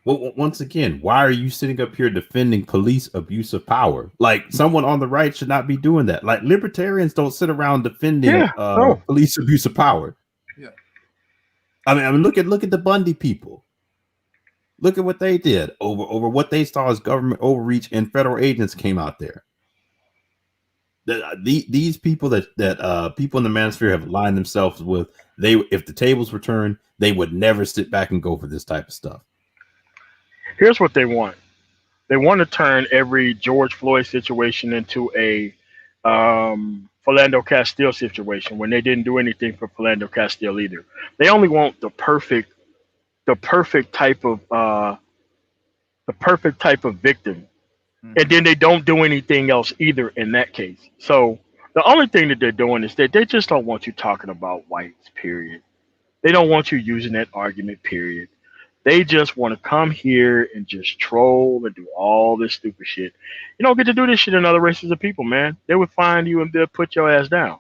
Well, once again, why are you sitting up here defending police abuse of power? Like someone on the right should not be doing that. Like libertarians don't sit around defending police abuse of power. Yeah. I mean, look at the Bundy people. Look at what they did over what they saw as government overreach, and federal agents came out there. These people that people in the Manosphere have aligned themselves with, if the tables were turned, they would never sit back and go for this type of stuff. Here's what they want. They want to turn every George Floyd situation into a Philando Castile situation when they didn't do anything for Philando Castile either. They only want the perfect type of victim, and then they don't do anything else either in that case. So the only thing that they're doing is that they just don't want you talking about whites. Period. They don't want you using that argument. Period. They just want to come here and just troll and do all this stupid shit. You don't get to do this shit in other races of people, man. They would find you and they'll put your ass down.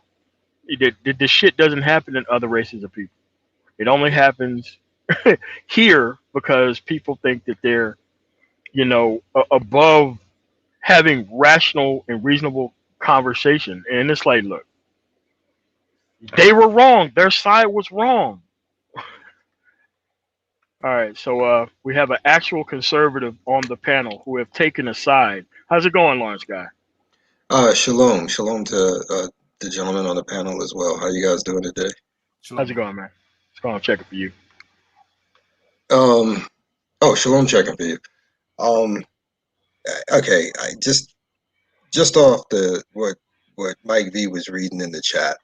The shit doesn't happen in other races of people. It only happens here because people think that they're, above having rational and reasonable conversation. And it's like, look, they were wrong. Their side was wrong. All right, so we have an actual conservative on the panel who have taken a side. How's it going, Lawrence Guy? Shalom to the gentleman on the panel as well. How you guys doing today? How's it going, man? It's going on checking for you. Shalom checking for you. Okay, I just off what Mike V was reading in the chat.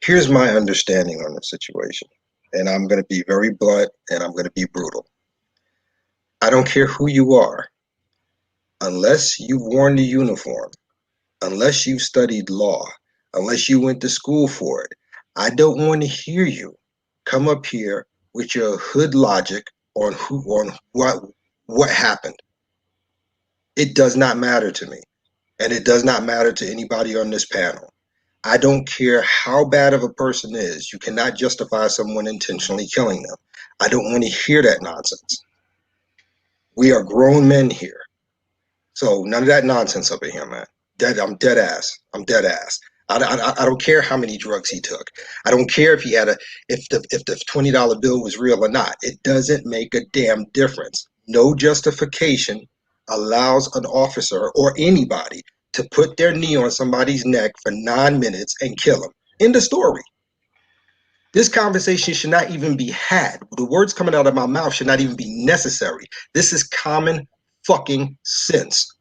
Here's my understanding on the situation, and I'm going to be very blunt and I'm going to be brutal. I don't care who you are, unless you've worn the uniform, unless you've studied law, unless you went to school for it. I don't want to hear you come up here with your hood logic on what happened. It does not matter to me, and it does not matter to anybody on this panel. I don't care how bad of a person is. You cannot justify someone intentionally killing them. I don't want to hear that nonsense. We are grown men here. So none of that nonsense up in here, man. I'm dead ass. I don't care how many drugs he took. I don't care if he had if the $20 bill was real or not. It doesn't make a damn difference. No justification allows an officer or anybody to put their knee on somebody's neck for 9 minutes and kill them. End of story. This conversation should not even be had. The words coming out of my mouth should not even be necessary. This is common fucking sense.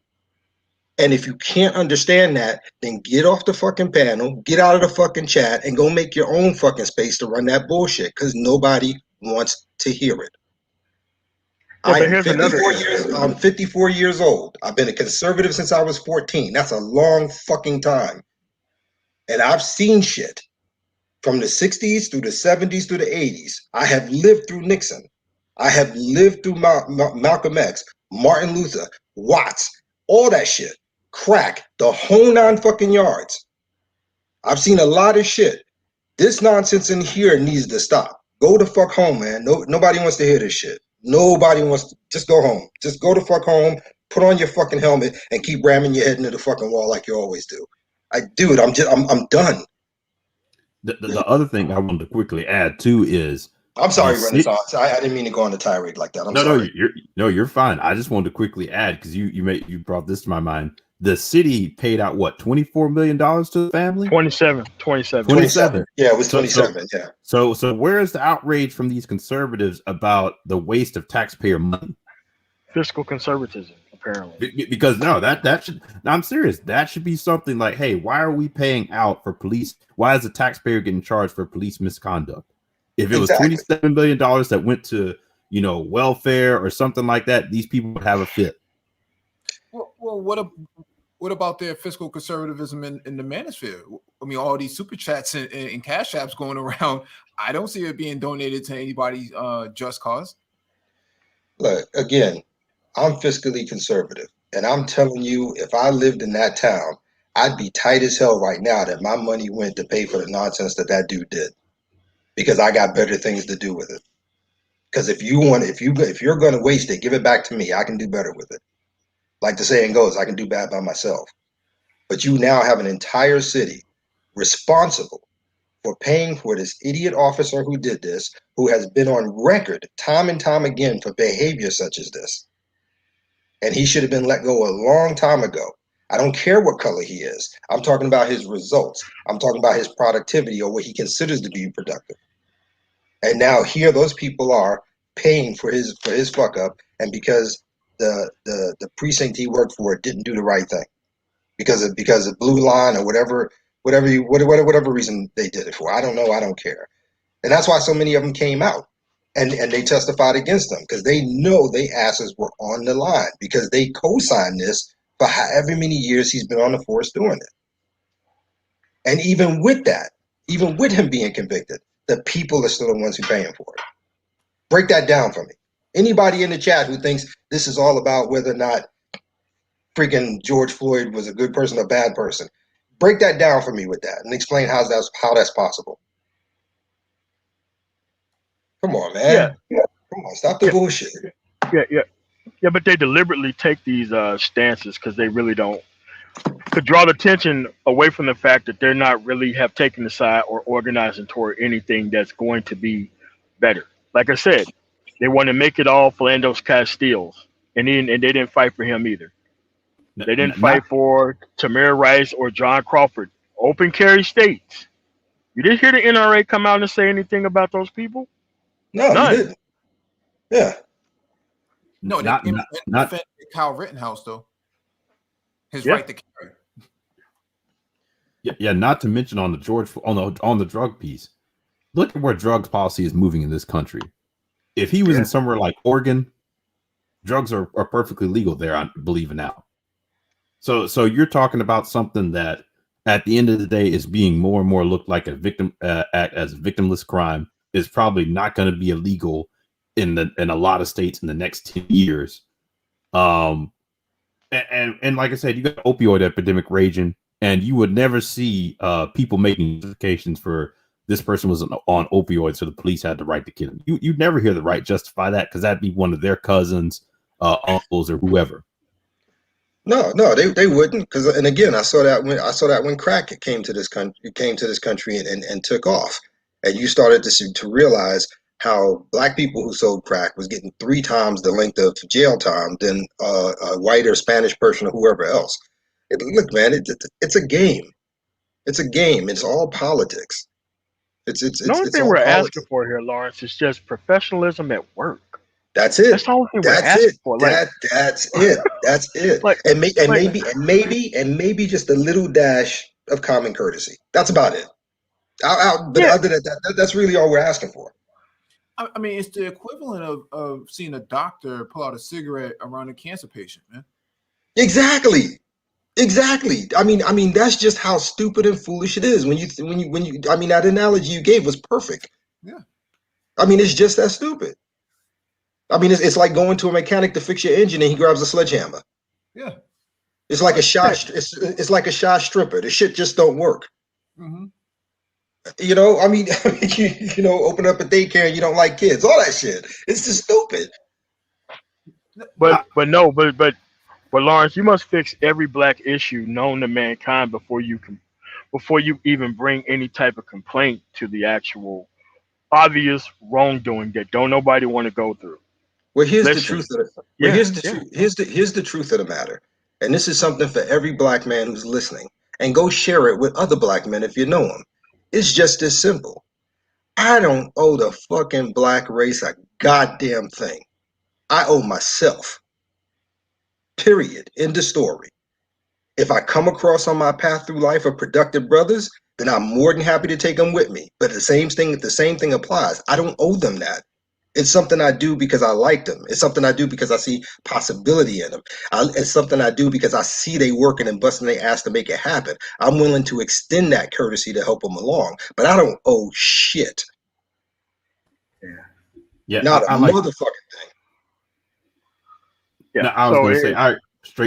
And if you can't understand that, then get off the fucking panel, get out of the fucking chat, and go make your own fucking space to run that bullshit, because nobody wants to hear it. Yeah, but here's another. I'm 54 years old. I've been a conservative since I was 14. That's a long fucking time. And I've seen shit from the 60s through the 70s through the 80s. I have lived through Nixon. I have lived through Malcolm X, Martin Luther, Watts, all that shit. Crack, the whole 9 fucking yards. I've seen a lot of shit. This nonsense in here needs to stop. Go the fuck home, man. Nobody wants to hear this shit. Nobody wants to. Just go home. Just go the fuck home, put on your fucking helmet, and keep ramming your head into the fucking wall like you always do. Dude, I'm done. The other thing I wanted to quickly add too is, I'm sorry, Renaissance. I didn't mean to go on a tirade like that. I'm sorry. You're fine. I just wanted to quickly add, because you brought this to my mind. The city paid out what, $24 million to the family? 27. Yeah, it was 27. Yeah. So where is the outrage from these conservatives about the waste of taxpayer money? Fiscal conservatism, apparently. Because no, that should. I'm serious. That should be something like, hey, why are we paying out for police? Why is the taxpayer getting charged for police misconduct? If it was $27 million that went to, welfare or something like that, these people would have a fit. Well, what about their fiscal conservatism in the Manosphere? I mean, all these super chats and cash apps going around, I don't see it being donated to anybody's just cause. Look, again, I'm fiscally conservative, and I'm telling you, if I lived in that town, I'd be tight as hell right now that my money went to pay for the nonsense that dude did, because I got better things to do with it. Because if you're going to waste it, give it back to me. I can do better with it. Like the saying goes, I can do bad by myself. But you now have an entire city responsible for paying for this idiot officer who did this, who has been on record time and time again for behavior such as this. And he should have been let go a long time ago. I don't care what color he is. I'm talking about his results. I'm talking about his productivity, or what he considers to be productive. And now here those people are paying for his fuck up, and because the precinct he worked for didn't do the right thing, because of blue line or whatever reason they did it for. I don't know. I don't care. And that's why so many of them came out and they testified against them, because they know they asses were on the line, because they co-signed this for however many years he's been on the force doing it. And even with that, even with him being convicted, the people are still the ones who paying for it. Break that down for me. Anybody in the chat who thinks this is all about whether or not freaking George Floyd was a good person or bad person, break that down for me with that and explain how that's possible. Come on, man. Yeah. Come on, stop the bullshit. Yeah, but they deliberately take these stances because they really don't, to draw the attention away from the fact that they're not really have taken the side or organizing toward anything that's going to be better. Like I said, they want to make it all Philando's Castiles, and they didn't fight for him either. They didn't fight for Tamir Rice or John Crawford, open carry states. You didn't hear the NRA come out and say anything about those people? No, None. you didn't. Yeah. No, they defended Kyle Rittenhouse, though. His right to carry. Yeah, not to mention on the drug piece. Look at where drugs policy is moving in this country. If he was in somewhere like Oregon, drugs are perfectly legal there, I believe now. So you're talking about something that at the end of the day is being more and more looked like a victim act as a victimless crime, is probably not going to be illegal in a lot of states in the next 10 years. And like I said, you got opioid epidemic raging, and you would never see people making justifications for this person was on opioids, so the police had the right to kill him. You'd never hear the right justify that, because that'd be one of their cousins, uncles, or whoever. No, they wouldn't, because, and again, I saw that when crack came to this country and took off, and you started to realize how black people who sold crack was getting 3 times the length of jail time than a white or Spanish person or whoever else. Look, man, it's a game. It's a game. It's all politics. The only It's thing all we're asking politics. for here, Lawrence, is just professionalism at work. That's That's it. the only thing we're That's it. asking for. Like, That's it. That's it. like, And, like, and maybe just a little dash of common courtesy. That's about it. But yeah, other than that, that's really all we're asking for. I mean, it's the equivalent of seeing a doctor pull out a cigarette around a cancer patient, man. Exactly. Exactly. I mean, that's just how stupid and foolish it is. When you, I mean, that analogy you gave was perfect. Yeah. I mean, it's just that stupid. I mean, it's like going to a mechanic to fix your engine and he grabs a sledgehammer. Yeah. It's like a shot. It's like a shot stripper. The shit just don't work. Mm-hmm. You know, I mean, you know, open up a daycare and you don't like kids. All that shit. It's just stupid. but Lawrence, you must fix every black issue known to mankind before you even bring any type of complaint to the actual obvious wrongdoing that don't nobody want to go through. Well, here's the Listen, truth of it. Well, yeah, here's the yeah. truth. Here's the truth of the matter. And this is something for every black man who's listening. And go share it with other black men if you know them. It's just this simple. I don't owe the fucking black race a goddamn thing. I owe myself. Period. End of story. If I come across on my path through life of productive brothers, then I'm more than happy to take them with me. But the same thing applies. I don't owe them that. It's something I do because I like them. It's something I do because I see possibility in them. It's something I do because I see they working and busting their ass to make it happen. I'm willing to extend that courtesy to help them along, but I don't owe shit. Yeah, Not a I like. motherfucking thing. Yeah. No, I was So going to say, I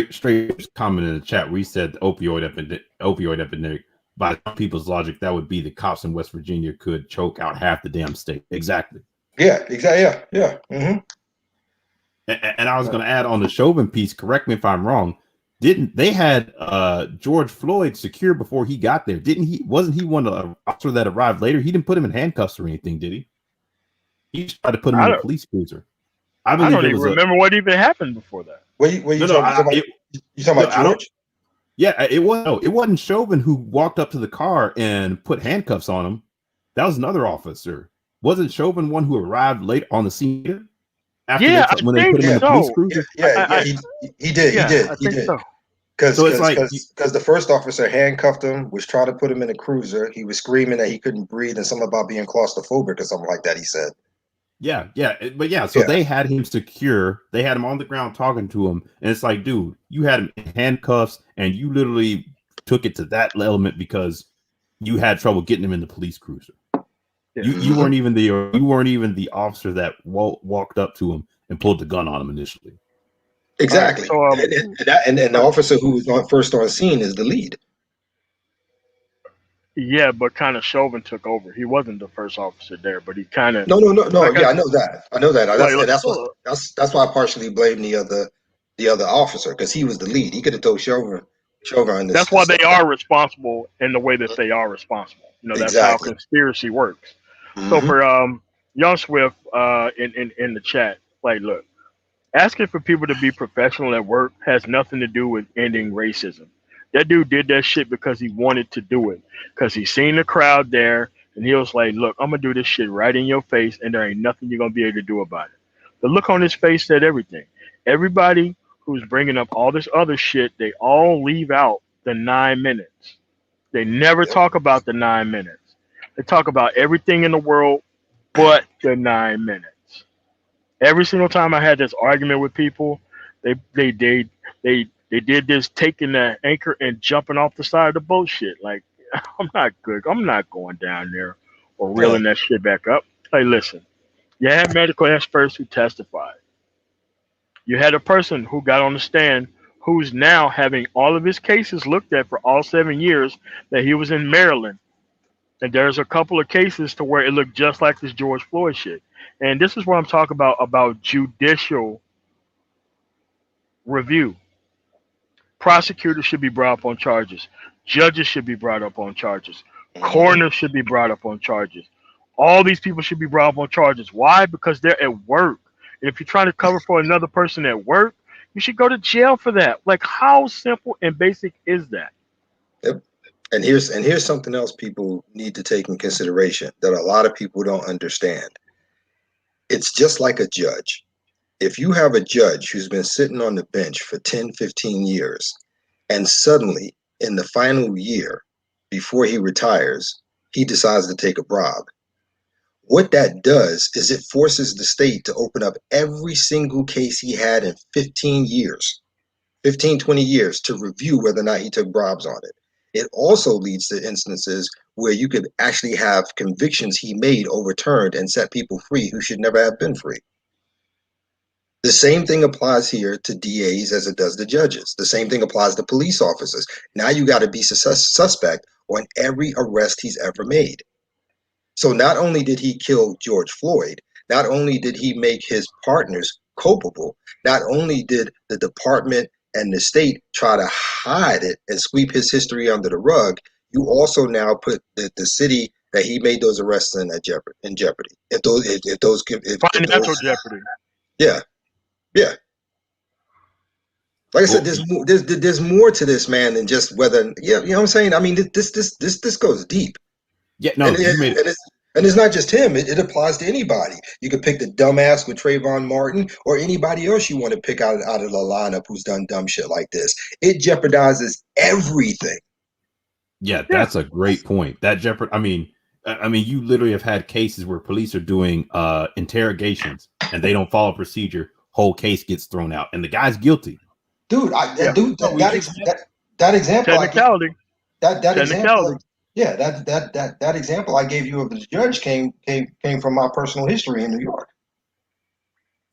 straight comment in the chat where he said the opioid epidemic. By people's logic, that would be the cops in West Virginia could choke out half the damn state. Exactly. Yeah, exactly. Yeah. Mm-hmm. And I was going to add on the Chauvin piece. Correct me if I'm wrong. Didn't they had George Floyd secured before he got there? Didn't he? Wasn't he one of the officer that arrived later? He didn't put him in handcuffs or anything, did he? He just tried to put him in a police cruiser. I don't believe it even was remember what even happened before that. You talking about George? Yeah, it wasn't Chauvin who walked up to the car and put handcuffs on him. That was another officer. Wasn't Chauvin one who arrived late on the scene? After when they put him in the police cruiser? He did. So. Because the first officer handcuffed him, was trying to put him in a cruiser. He was screaming that he couldn't breathe and something about being claustrophobic or something like that, he said. So they had him secure. They had him on the ground talking to him. And it's like, dude, you had him in handcuffs and you literally took it to that element because you had trouble getting him in the police cruiser. Yeah. You weren't even the officer that walked up to him and pulled the gun on him initially. Exactly. And the officer who was first on scene is the lead. Yeah, but kind of Chauvin took over. He wasn't the first officer there, but he kind of. No. I know that. That's why I partially blame the other officer because he was the lead. He could have told Chauvin. That's why they are responsible in the way that they are responsible. You know, that's how conspiracy works. Mm-hmm. So for Young Swift in the chat, like, look, asking for people to be professional at work has nothing to do with ending racism. That dude did that shit because he wanted to do it. Because he seen the crowd there, and he was like, look, I'm going to do this shit right in your face, and there ain't nothing you're going to be able to do about it. The look on his face said everything. Everybody who's bringing up all this other shit, they all leave out the 9 minutes. They never talk about the 9 minutes. They talk about everything in the world but the 9 minutes. Every single time I had this argument with people, they did this taking the anchor and jumping off the side of the boat shit. Like, I'm not good. I'm not going down there or reeling that shit back up. Hey, listen, you had medical experts who testified. You had a person who got on the stand who's now having all of his cases looked at for all 7 years that he was in Maryland. And there's a couple of cases to where it looked just like this George Floyd shit. And this is what I'm talking about judicial review. Prosecutors should be brought up on charges. Judges should be brought up on charges. Coroners should be brought up on charges. All these people should be brought up on charges. Why? Because they're at work. And if you're trying to cover for another person at work, You should go to jail for that. Like, how simple and basic is that? Yep. And here's something else people need to take in consideration that a lot of people don't understand. It's just like a judge. If you have a judge who's been sitting on the bench for 10, 15 years, and suddenly in the final year before he retires, he decides to take a bribe, what that does is it forces the state to open up every single case he had in 15 years, 15, 20 years to review whether or not he took bribes on it. It also leads to instances where you could actually have convictions he made overturned and set people free who should never have been free. The same thing applies here to DAs as it does to judges. The same thing applies to police officers. Now you got to be suspect on every arrest he's ever made. So not only did he kill George Floyd, not only did he make his partners culpable, not only did the department and the state try to hide it and sweep his history under the rug, you also now put the city that he made those arrests in jeopardy. Financial jeopardy. Yeah. Yeah. Like I said, there's more to this, man, than just whether, you know what I'm saying? I mean, this goes deep. Yeah, no, and it's not just him. It applies to anybody. You could pick the dumbass with Trayvon Martin or anybody else you want to pick out of the lineup who's done dumb shit like this. It jeopardizes everything. Yeah, that's a great point. That I mean, you literally have had cases where police are doing interrogations and they don't follow procedure. Whole case gets thrown out, and the guy's guilty. Dude, that example, technicality. That example, yeah, that example I gave you of the judge came from my personal history in New York.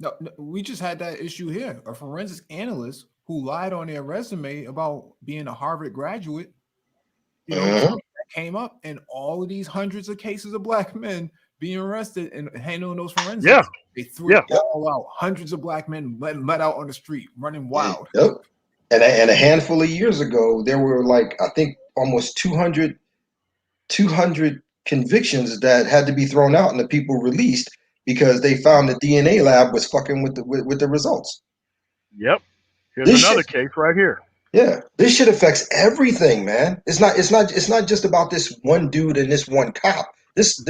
No, we just had that issue here. A forensics analyst who lied on their resume about being a Harvard graduate. You know, that came up, and all of these hundreds of cases of black men being arrested and handling those forensics. Yeah. They threw it all out. Hundreds of black men let out on the street, running wild. Yep. And a handful of years ago, there were like, I think almost 200 convictions that had to be thrown out and the people released because they found the DNA lab was fucking with the results. Yep. Here's another case right here. Yeah, this shit affects everything, man. It's not just about this one dude and this one cop. This are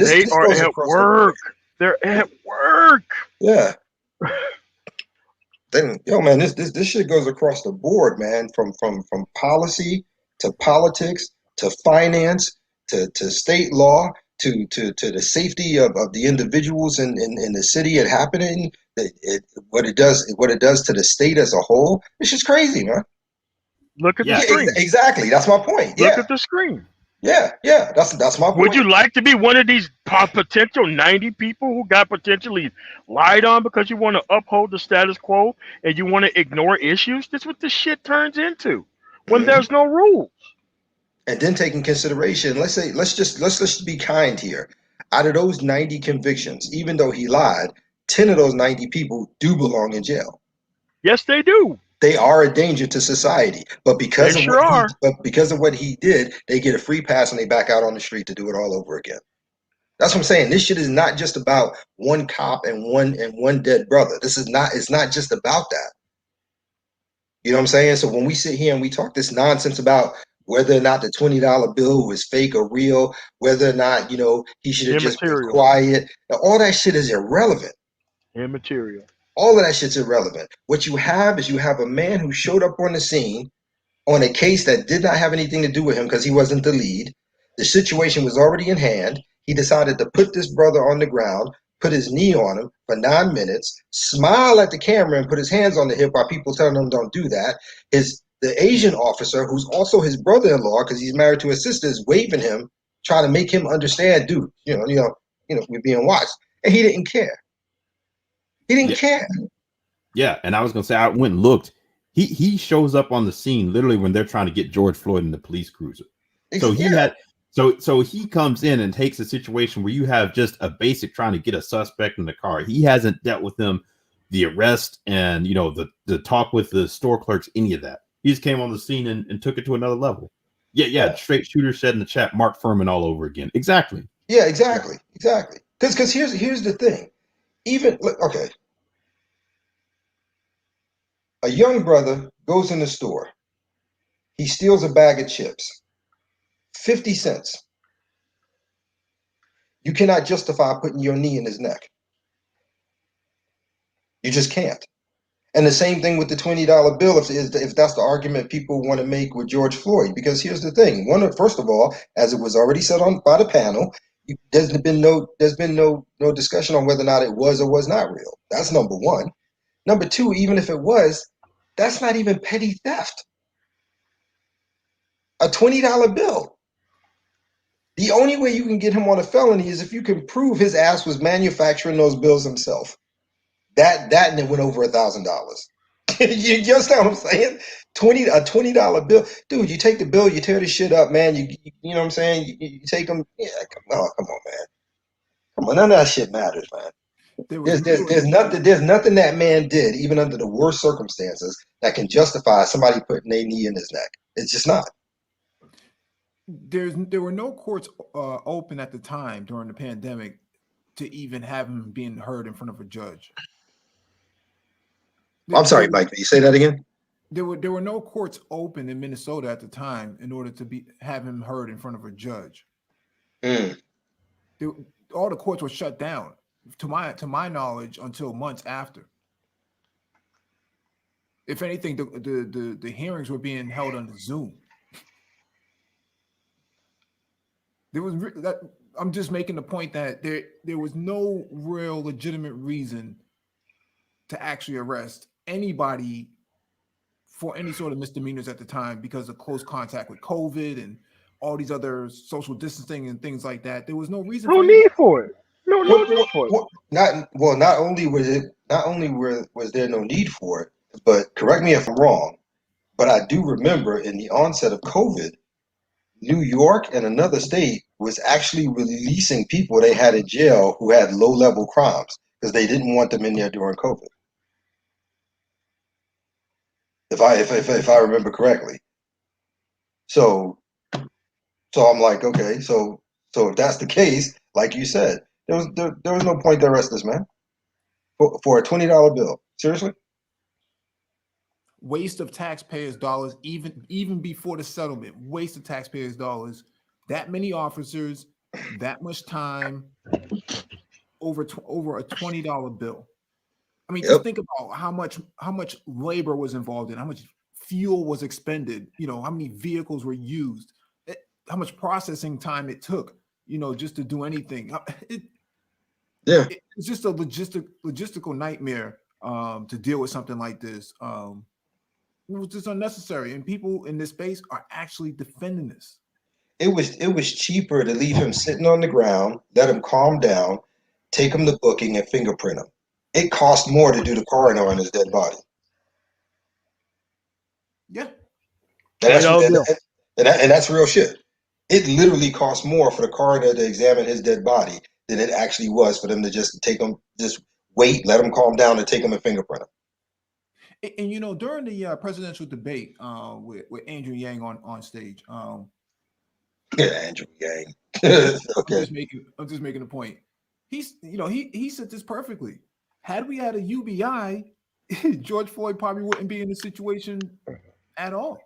goes at across work. They're at work. Yeah. Then, yo, man, this shit goes across the board, man. From policy to politics to finance to state law to the safety of the individuals in the city it happening. What it does to the state as a whole. It's just crazy, man. Look at the screen. Exactly. That's my point. Look at the screen. Yeah. That's my point. Would you like to be one of these potential 90 people who got potentially lied on because you want to uphold the status quo and you want to ignore issues? That's what this shit turns into when there's no rules. And then take in consideration, let's just be kind here. Out of those 90 convictions, even though he lied, 10 of those 90 people do belong in jail. Yes, they do. They are a danger to society, but because of what he did, they get a free pass and they back out on the street to do it all over again. That's what I'm saying. This shit is not just about one cop and one dead brother. It's not just about that. You know what I'm saying? So when we sit here and we talk this nonsense about whether or not the $20 bill was fake or real, whether or not, he should have just been quiet, all that shit is irrelevant. Immaterial. All of that shit's irrelevant. What you have is a man who showed up on the scene on a case that did not have anything to do with him because he wasn't the lead. The situation was already in hand. He decided to put this brother on the ground, put his knee on him for 9 minutes, smile at the camera and put his hands on the hip while people telling him don't do that. The Asian officer, who's also his brother-in-law because he's married to his sister, is waving him, trying to make him understand, dude, we're being watched. And he didn't care. He didn't care. Yeah, and I was gonna say I went and looked. He shows up on the scene literally when they're trying to get George Floyd in the police cruiser. So he comes in and takes a situation where you have just a basic trying to get a suspect in the car. He hasn't dealt with them, the arrest and the talk with the store clerks, any of that. He just came on the scene and took it to another level. Yeah. Straight shooter said in the chat, Mark Furman all over again. Exactly. Yeah, exactly. Because here's the thing. Okay. A young brother goes in the store. He steals a bag of chips, 50 cents. You cannot justify putting your knee in his neck. You just can't. And the same thing with the $20 bill, if that's the argument people want to make with George Floyd. Because here's the thing: first of all, as it was already said on by the panel, there's been no discussion on whether or not it was or was not real. That's number one. Number two, even if it was, that's not even petty theft. A $20 bill. The only way you can get him on a felony is if you can prove his ass was manufacturing those bills himself. That and it went over $1,000. you understand what I'm saying? A $20 bill, dude. You take the bill, you tear the shit up, man. You know what I'm saying? You take them. Yeah, come on, man. Come on, none of that shit matters, man. There's nothing that man did, even under the worst circumstances, that can justify somebody putting their knee in his neck. It's just not. There were no courts open at the time during the pandemic to even have him being heard in front of a judge. I'm sorry, Mike. Can you say that again? There were no courts open in Minnesota at the time in order to have him heard in front of a judge. All the courts were shut down, to my knowledge, until months after. If anything, the hearings were being held on Zoom. I'm just making the point that there was no real legitimate reason to actually arrest anybody for any sort of misdemeanors at the time because of close contact with COVID and all these other social distancing and things like that. There was no reason. No need for it. No need for it. Not only was there no need for it, but correct me if I'm wrong, but I do remember in the onset of COVID, New York and another state was actually releasing people they had in jail who had low-level crimes because they didn't want them in there during COVID. If I remember correctly. So I'm like, okay, so if that's the case, like you said, there was no point to arrest this man for a $20 bill. Seriously? Waste of taxpayers' dollars, even before the settlement. Waste of taxpayers' dollars. That many officers, that much time, over a $20 bill. I mean, just think about how much labor was involved in, how much fuel was expended. You know, how many vehicles were used, how much processing time it took. You know, just to do anything. It's just a logistical nightmare to deal with something like this. It was just unnecessary, and people in this space are actually defending this. It was cheaper to leave him sitting on the ground, let him calm down, take him to booking, and fingerprint him. It cost more to do the coroner on his dead body. Yeah, and that's real shit. It literally cost more for the coroner to examine his dead body than it actually was for them to just take him, just wait, let him calm down, and take him and fingerprint him. And you know, during the presidential debate with Andrew Yang on stage, Andrew Yang. Okay. I'm just making a point. He said this perfectly. Had we had a UBI, George Floyd probably wouldn't be in this situation at all,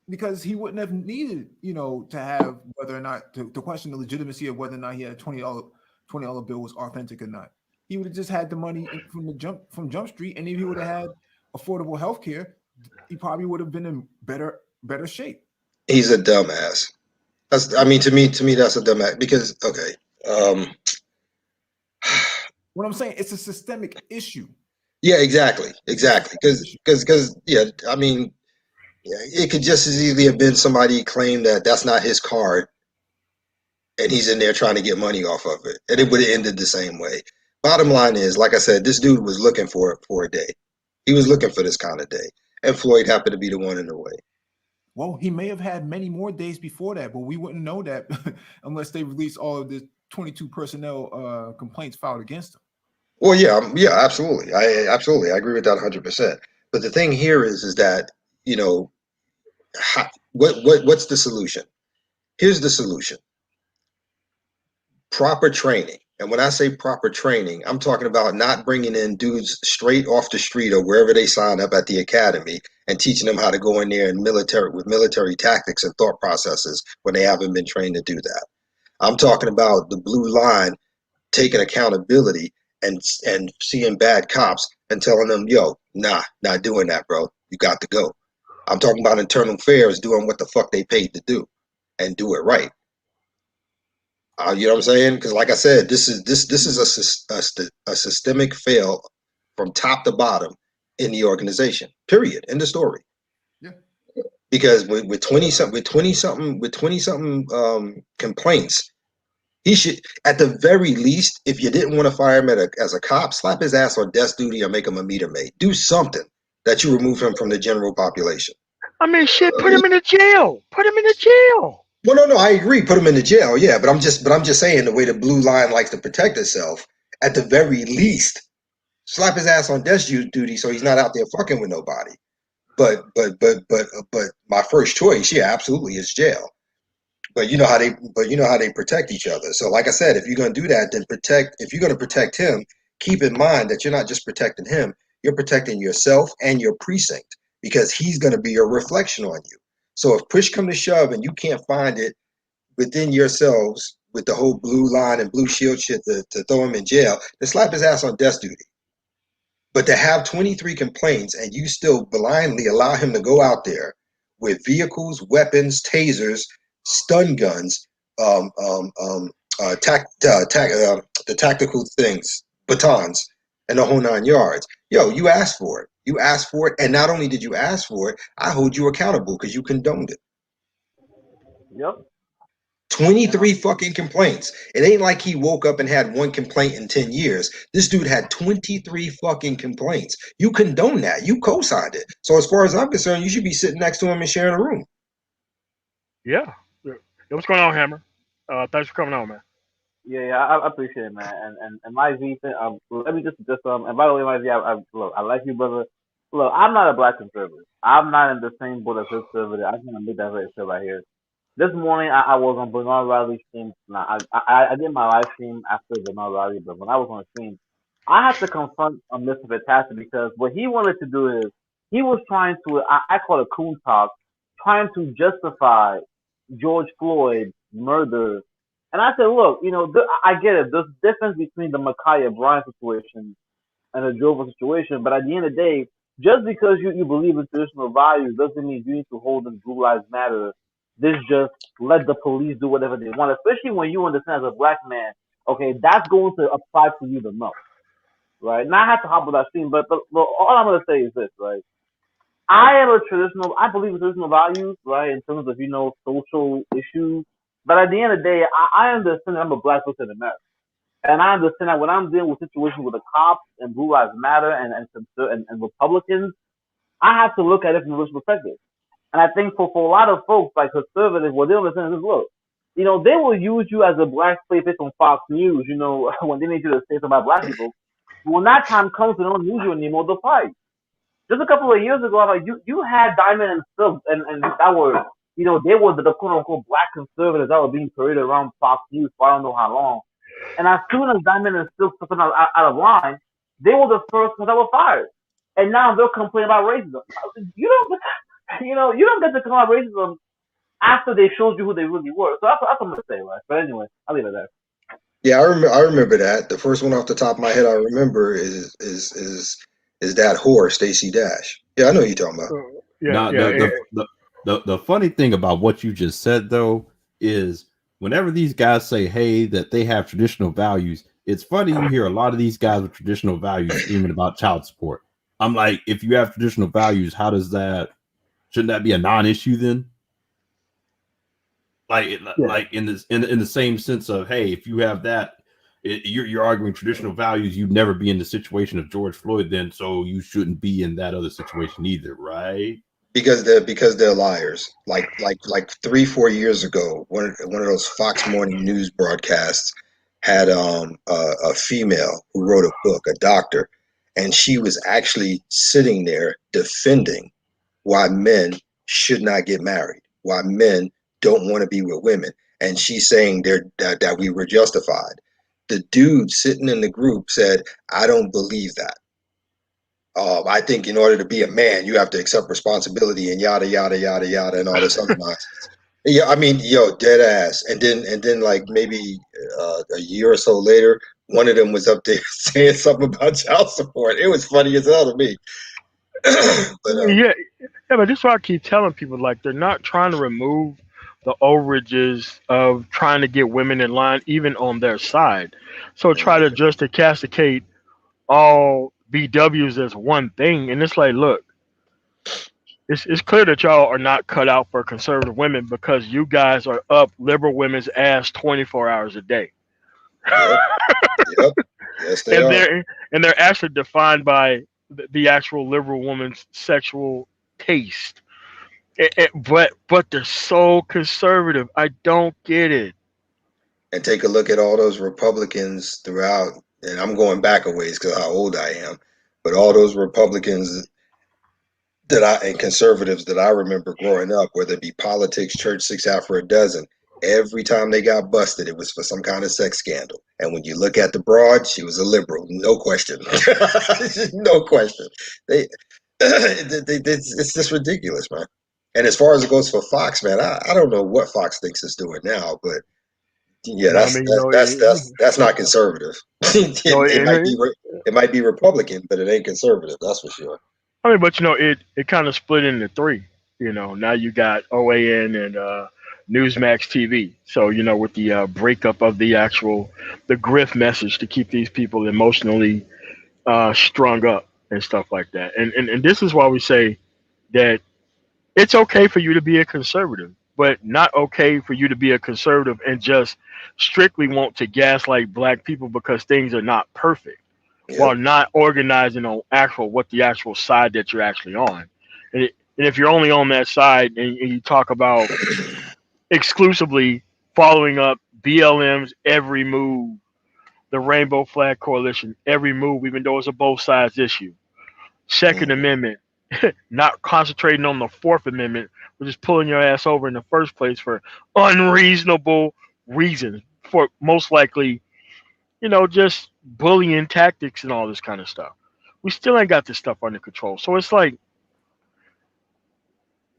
because he wouldn't have needed, to have whether or not to question the legitimacy of whether or not he had a $20 bill was authentic or not. He would have just had the money from Jump Street, and if he would have had affordable health care, he probably would have been in better shape. He's a dumbass. To me, that's a dumbass because what I'm saying, it's a systemic issue. Yeah, exactly. Because it could just as easily have been somebody claimed that that's not his card, and he's in there trying to get money off of it, and it would have ended the same way. Bottom line is, like I said, this dude was looking for it for a day. He was looking for this kind of day, and Floyd happened to be the one in the way. Well, he may have had many more days before that, but we wouldn't know that unless they release all of the 22 personnel complaints filed against him. Well, yeah, absolutely. I agree with that 100%. But the thing here is that, what's the solution? Here's the solution. Proper training. And when I say proper training, I'm talking about not bringing in dudes straight off the street or wherever they sign up at the academy and teaching them how to go in there and with military tactics and thought processes when they haven't been trained to do that. I'm talking about the blue line taking accountability and seeing bad cops and telling them, yo, nah, not doing that, bro. You got to go. I'm talking about internal affairs doing what the fuck they paid to do and do it right. You know what I'm saying? Because like I said, this is a systemic fail from top to bottom in the organization. Period. End of story. Yeah. Because with 20 something complaints, he should, at the very least, if you didn't want to fire him as a cop, slap his ass on desk duty or make him a meter maid. Do something that you remove him from the general population. I mean, shit, put him in the jail. Put him in the jail. Well, no, I agree. Put him in the jail, yeah. But I'm just saying the way the blue line likes to protect itself. At the very least, slap his ass on desk duty so he's not out there fucking with nobody. But my first choice, yeah, absolutely, is jail. But you know how they protect each other. So like I said, if you're gonna do that, then if you're gonna protect him, keep in mind that you're not just protecting him, you're protecting yourself and your precinct, because he's gonna be a reflection on you. So if push come to shove and you can't find it within yourselves with the whole blue line and blue shield shit to throw him in jail, then slap his ass on desk duty. But to have 23 complaints and you still blindly allow him to go out there with vehicles, weapons, tasers, stun guns, the tactical things, batons, and the whole 9 yards. Yo, you asked for it. You asked for it, and not only did you ask for it, I hold you accountable because you condoned it. Yep. 23 fucking complaints. It ain't like he woke up and had one complaint in 10 years. This dude had 23 fucking complaints. You condone that. You co-signed it. So as far as I'm concerned, you should be sitting next to him and sharing a room. Yeah. What's going on, Hammer? Thanks for coming on, man. Yeah, I appreciate it, man. And my V thing, let me just and by the way, my V, look, I like you, brother. Look, I'm not a black conservative. I'm not in the same boat as conservative. I just want to make that very clear right here. This morning, I was on Bernard Riley's stream. I did my live stream after Bernard Riley, but when I was on the stream, I had to confront Mr. Fantastic because what he wanted to do is he was trying to, I call it coon talk, trying to justify George Floyd's murder. And I said, look, I get it. There's a difference between the Micaiah Bryant situation and the Jovo situation, but at the end of the day, just because you believe in traditional values doesn't mean you need to hold in Blue Lives Matter. This just let the police do whatever they want, especially when you understand as a black man, okay, that's going to apply to you the most, right? And I have to hop with that scene, but all I'm going to say is this, right? I believe in traditional values, right, in terms of, social issues. But at the end of the day, I understand that I'm a black person in America. And I understand that when I'm dealing with situations with the cops and Blue Lives Matter and Republicans, I have to look at it from a perspective. And I think for a lot of folks, like conservatives, what they understand is, look, they will use you as a black face on Fox News, when they need you to say something about black people. When that time comes, they don't use you anymore, they'll fight. Just a couple of years ago, I'm like, you had Diamond and Silk, and that were, they were the quote unquote black conservatives that were being paraded around Fox News for I don't know how long. And as soon as Diamond and Silk took them out of line, they were the first ones that were fired. And now they're complaining about racism. You don't get to come about racism after they showed you who they really were. So that's what I'm gonna say, right? But anyway, I'll leave it there. Yeah, I remember that. The first one off the top of my head I remember is that whore, Stacey Dash. Yeah, I know who you're talking about. Now, the funny thing about what you just said though is whenever these guys say, hey, that they have traditional values, it's funny you hear a lot of these guys with traditional values screaming about child support. I'm like, if you have traditional values, shouldn't that be a non-issue then? Like in the same sense of, hey, if you have that, you're arguing traditional values, you'd never be in the situation of George Floyd then, so you shouldn't be in that other situation either, right? Because they're liars. Like 3-4 years ago, one of those Fox Morning News broadcasts had a female who wrote a book, a doctor, and she was actually sitting there defending why men should not get married, why men don't want to be with women, and she's saying that we were justified. the dude sitting in the group said, "I don't believe that. I think in order to be a man, you have to accept responsibility and yada yada yada yada and all this other nonsense." Yeah, I mean, yo, dead ass. And then like maybe a year or so later, one of them was up there saying something about child support. It was funny as hell to me. But Yeah, yeah, but this is why I keep telling people like they're not trying to remove the overages of trying to get women in line, even on their side. So try to just to castigate all BWs as one thing, and it's like, look, it's clear that y'all are not cut out for conservative women because you guys are up liberal women's ass 24 hours a day. yep, yep, yes, they and are. they're actually defined by the actual liberal woman's sexual taste. But they're so conservative. I don't get it. And take a look at all those Republicans throughout. And I'm going back a ways because of how old I am. But all those Republicans and conservatives that I remember growing up, whether it be politics, church, 6 out for a dozen, every time they got busted, it was for some kind of sex scandal. And when you look at the broad, she was a liberal, no question, no question. It's just ridiculous, man. And as far as it goes for Fox, man, I don't know what Fox thinks it's doing now, but yeah, I mean, that's not conservative. no, It might be Republican, but it ain't conservative. That's for sure. I mean, but it kind of split into three. Now you got OAN and Newsmax TV. So with the breakup of the grift message to keep these people emotionally strung up and stuff like that. And this is why we say that it's okay for you to be a conservative, but not okay for you to be a conservative and just strictly want to gaslight black people because things are not perfect while Yep. not organizing on what the actual side that you're actually on. And if you're only on that side and you talk about exclusively following up BLM's every move, the Rainbow Flag Coalition, every move, even though it's a both sides issue. Second Mhm. Amendment, not concentrating on the Fourth Amendment, which is pulling your ass over in the first place for unreasonable reasons, for most likely, just bullying tactics and all this kind of stuff. We still ain't got this stuff under control. So it's like,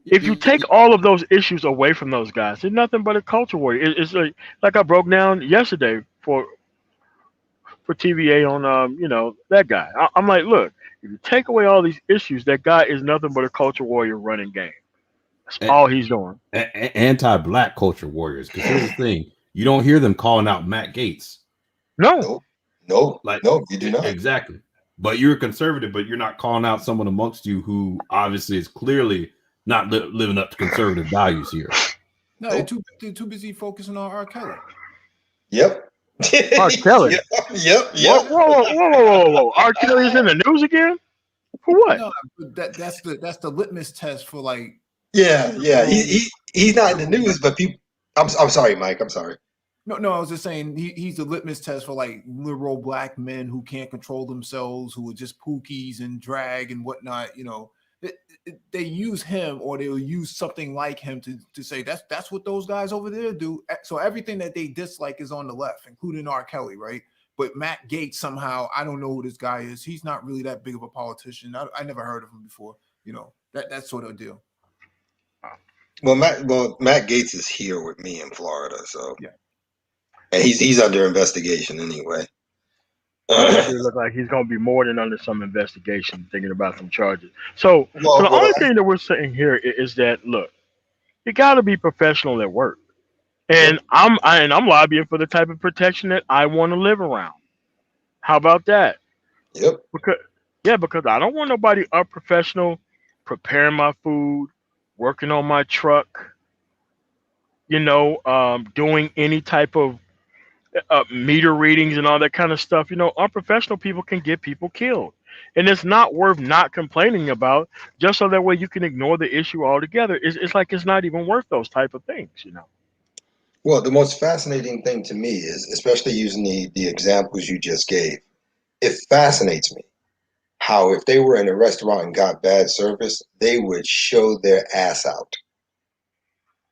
if you take all of those issues away from those guys, it's nothing but a culture war. It's like I broke down yesterday for TVA on that guy. I'm like, look, if you take away all these issues, that guy is nothing but a culture warrior running game. That's all he's doing. Anti-black culture warriors. Because here's the thing: you don't hear them calling out Matt Gaetz. No, no, like you do not. Exactly. But you're a conservative, but you're not calling out someone amongst you who obviously is clearly not living up to conservative values here. No, they're too busy focusing on R. Kelly. Yep. R. Kelly. Yep. Whoa. R. Kelly's in the news again? For what? No, that's the litmus test for like. Yeah. He's not in the news, but people. I'm sorry, Mike. I'm sorry. No, I was just saying he's the litmus test for like liberal black men who can't control themselves, who are just pookies and drag and whatnot. They use him, or they'll use something like him to say that's what those guys over there do. So everything that they dislike is on the left, including R. Kelly, right? But Matt Gaetz, somehow, I don't know who this guy is. He's not really that big of a politician. I never heard of him before. That sort of deal. Well, Matt Gaetz is here with me in Florida, so yeah. And he's under investigation anyway. It sure look like he's going to be more than under some investigation, thinking about some charges. So the only thing that we're saying here is that, look, you got to be professional at work, and I'm lobbying for the type of protection that I want to live around. How about that? Yep. Because I don't want nobody unprofessional preparing my food, working on my truck, doing any type of meter readings and all that kind of stuff. Unprofessional people can get people killed. And it's not worth not complaining about, just so that way you can ignore the issue altogether. It's like it's not even worth those type of things. Well, the most fascinating thing to me is, especially using the examples you just gave, it fascinates me how if they were in a restaurant and got bad service, they would show their ass out.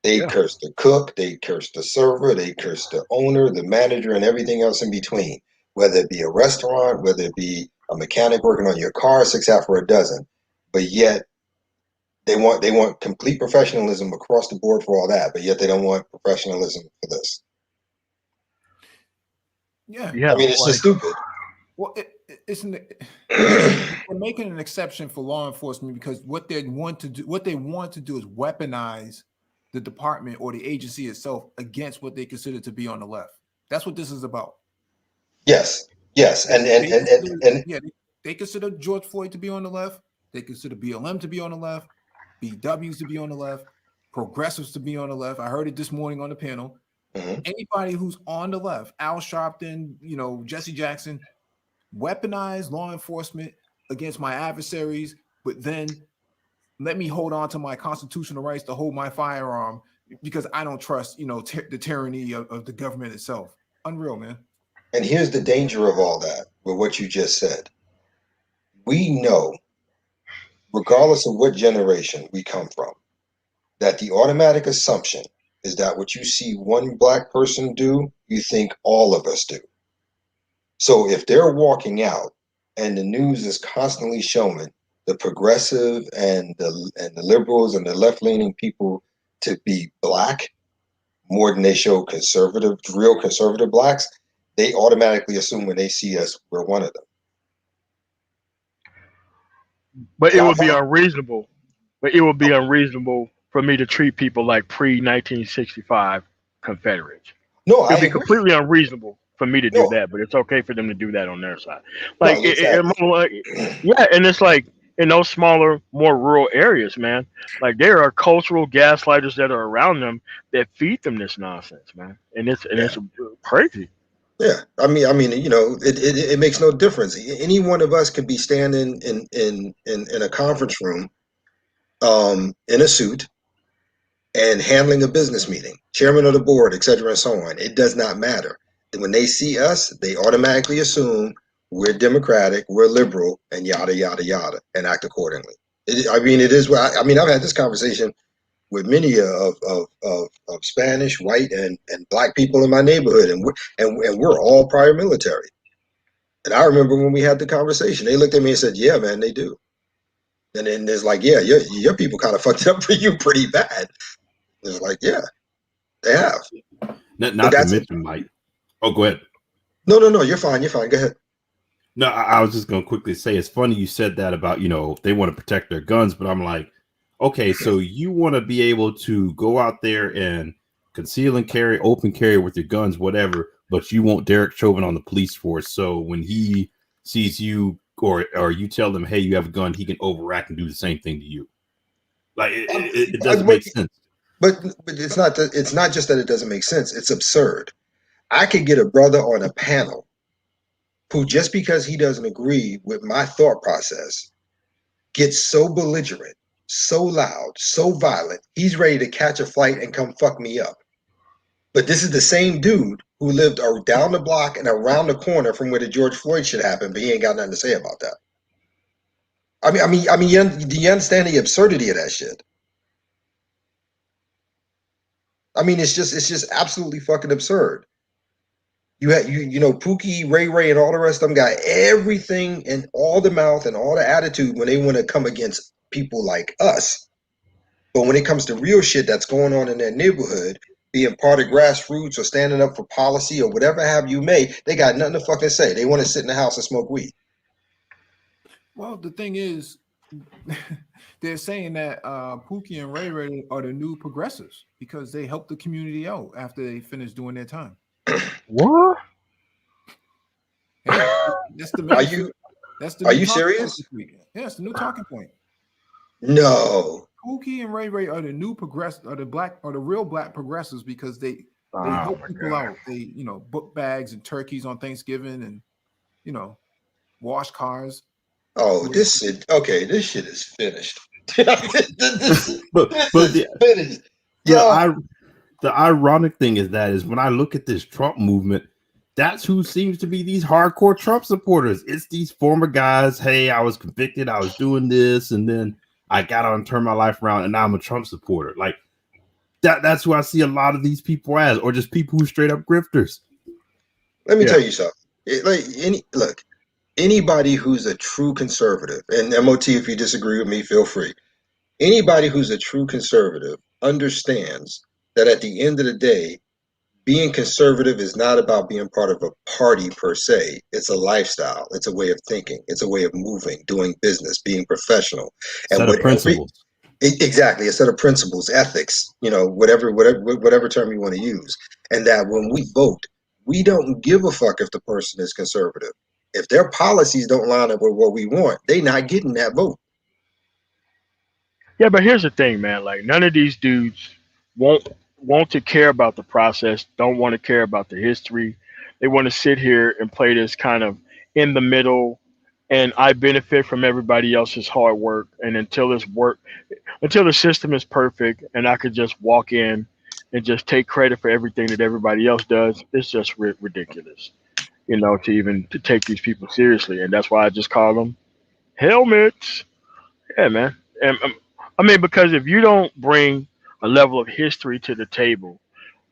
They Yeah. curse the cook, they curse the server, they curse the owner, the manager, and everything else in between. Whether it be a restaurant, whether it be a mechanic working on your car, 6 out for a dozen. But yet they want complete professionalism across the board for all that, but yet they don't want professionalism for this. Yeah. Yeah. I mean, it's just stupid. Well, we're making an exception for law enforcement because what they want to do is weaponize the department or the agency itself against what they consider to be on the left. That's what this is about. Yes, They consider George Floyd to be on the left. They consider BLM to be on the left, BWs to be on the left, progressives to be on the left. I heard it this morning on the panel. Anybody who's on the left, Al Sharpton, Jesse Jackson, weaponize law enforcement against my adversaries, but then let me hold on to my constitutional rights to hold my firearm because I don't trust, the tyranny of the government itself. Unreal, man. And here's the danger of all that with what you just said. We know, regardless of what generation we come from, that the automatic assumption is that what you see one black person do, you think all of us do. So if they're walking out and the news is constantly showing the progressive and the liberals and the left-leaning people to be black more than they show real conservative blacks, they automatically assume when they see us, we're one of them. But it would be unreasonable. But it would be unreasonable for me to treat people like pre-1965 Confederates. No, It would be agree. completely unreasonable for me to do that, but it's okay for them to do that on their side. Like, yeah, and it's like in those smaller, more rural areas, man. Like there are cultural gaslighters that are around them that feed them this nonsense, man, and it's crazy. Yeah, I mean, it makes no difference. Any one of us could be standing in a conference room, in a suit, and handling a business meeting, chairman of the board, etc., and so on. It does not matter. When they see us, they automatically assume we're democratic, we're liberal, and yada yada yada, and act accordingly. It is. I've had this conversation with many of Spanish, white, and black people in my neighborhood, and we're all prior military. And I remember when we had the conversation, they looked at me and said, "Yeah, man, they do." And then it's like, "Yeah, your people kind of fucked up for you pretty bad." It's like, "Yeah, they have." Not to mention, Mike. Oh, go ahead. No, you're fine. You're fine. Go ahead. No, I was just going to quickly say, it's funny you said that about, they want to protect their guns, but I'm like, okay, so you want to be able to go out there and conceal and carry, open carry with your guns, whatever, but you want Derek Chauvin on the police force. So when he sees you or you tell them, hey, you have a gun, he can overact and do the same thing to you. Like it doesn't make sense. But it's not just that it doesn't make sense. It's absurd. I could get a brother on a panel who, just because he doesn't agree with my thought process, gets so belligerent, so loud, so violent, he's ready to catch a flight and come fuck me up. But this is the same dude who lived down the block and around the corner from where the George Floyd shit happened, but he ain't got nothing to say about that. Do you understand the absurdity of that shit? It's just absolutely fucking absurd. You Pookie, Ray, and all the rest of them got everything and all the mouth and all the attitude when they want to come against people like us. But when it comes to real shit that's going on in their neighborhood, being part of grassroots or standing up for policy or whatever have you may, they got nothing to fucking say. They want to sit in the house and smoke weed. Well, the thing is, they're saying that Pookie and Ray are the new progressives because they helped the community out after they finished doing their time. What? Hey, Are you serious? Yeah, it's the new talking point. No. Pookie and Ray are the new the real black progressives because they help people out. They book bags and turkeys on Thanksgiving and wash cars. Oh, this shit. Okay, this shit is finished. This is finished. The ironic thing is when I look at this Trump movement, that's who seems to be these hardcore Trump supporters. It's these former guys. Hey, I was convicted. I was doing this, and then I got on, turned my life around, and now I'm a Trump supporter. Like That's who I see a lot of these people as, or just people who straight up grifters. Let me tell you something. Anybody who's a true conservative, and MOT, if you disagree with me, feel free. Anybody who's a true conservative understands that at the end of the day, being conservative is not about being part of a party per se. It's a lifestyle. It's a way of thinking. It's a way of moving, doing business, being professional. Set of principles. Exactly, a set of principles, ethics, whatever term you want to use. And that when we vote, we don't give a fuck if the person is conservative. If their policies don't line up with what we want, they not getting that vote. Yeah, but here's the thing, man. Like none of these dudes want to care about the process, don't want to care about the history. They want to sit here and play this kind of in the middle, and I benefit from everybody else's hard work. And until the system is perfect and I could just walk in and just take credit for everything that everybody else does, it's just ridiculous, to take these people seriously. And that's why I just call them helmets. Yeah, man. And I mean, because if you don't bring a level of history to the table,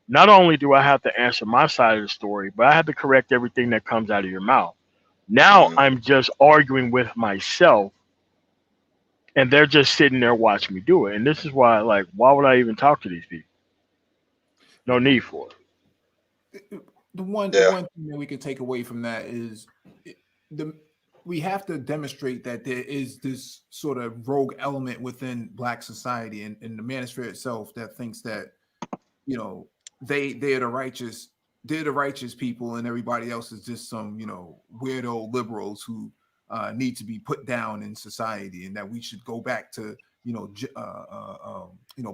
not only do I have to answer my side of the story, but I have to correct everything that comes out of your mouth. Now I'm just arguing with myself, and they're just sitting there watching me do it. And this is why, like, why would I even talk to these people? No need for it. The one thing that we can take away from that is we have to demonstrate that there is this sort of rogue element within Black society and the Manosphere itself that thinks that, they're the righteous people and everybody else is just some, weirdo liberals who need to be put down in society, and that we should go back to,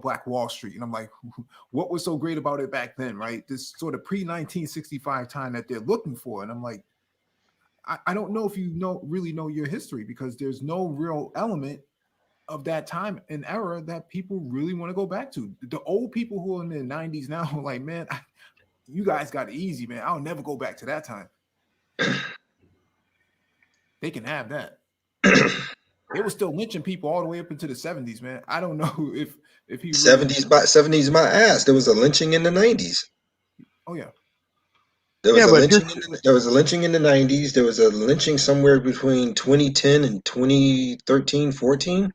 Black Wall Street. And I'm like, what was so great about it back then, right? This sort of pre-1965 time that they're looking for. And I'm like, I don't know if you really know your history, because there's no real element of that time and era that people really want to go back to. The old people who are in their 90s now are like, man, you guys got it easy, man. I'll never go back to that time. They can have that. They were still lynching people all the way up into the 70s, man. I don't know if he really... 70s my ass. There was a lynching in the 90s. Oh yeah. There was a lynching in the 90s. There was a lynching somewhere between 2010 and 2013, 14,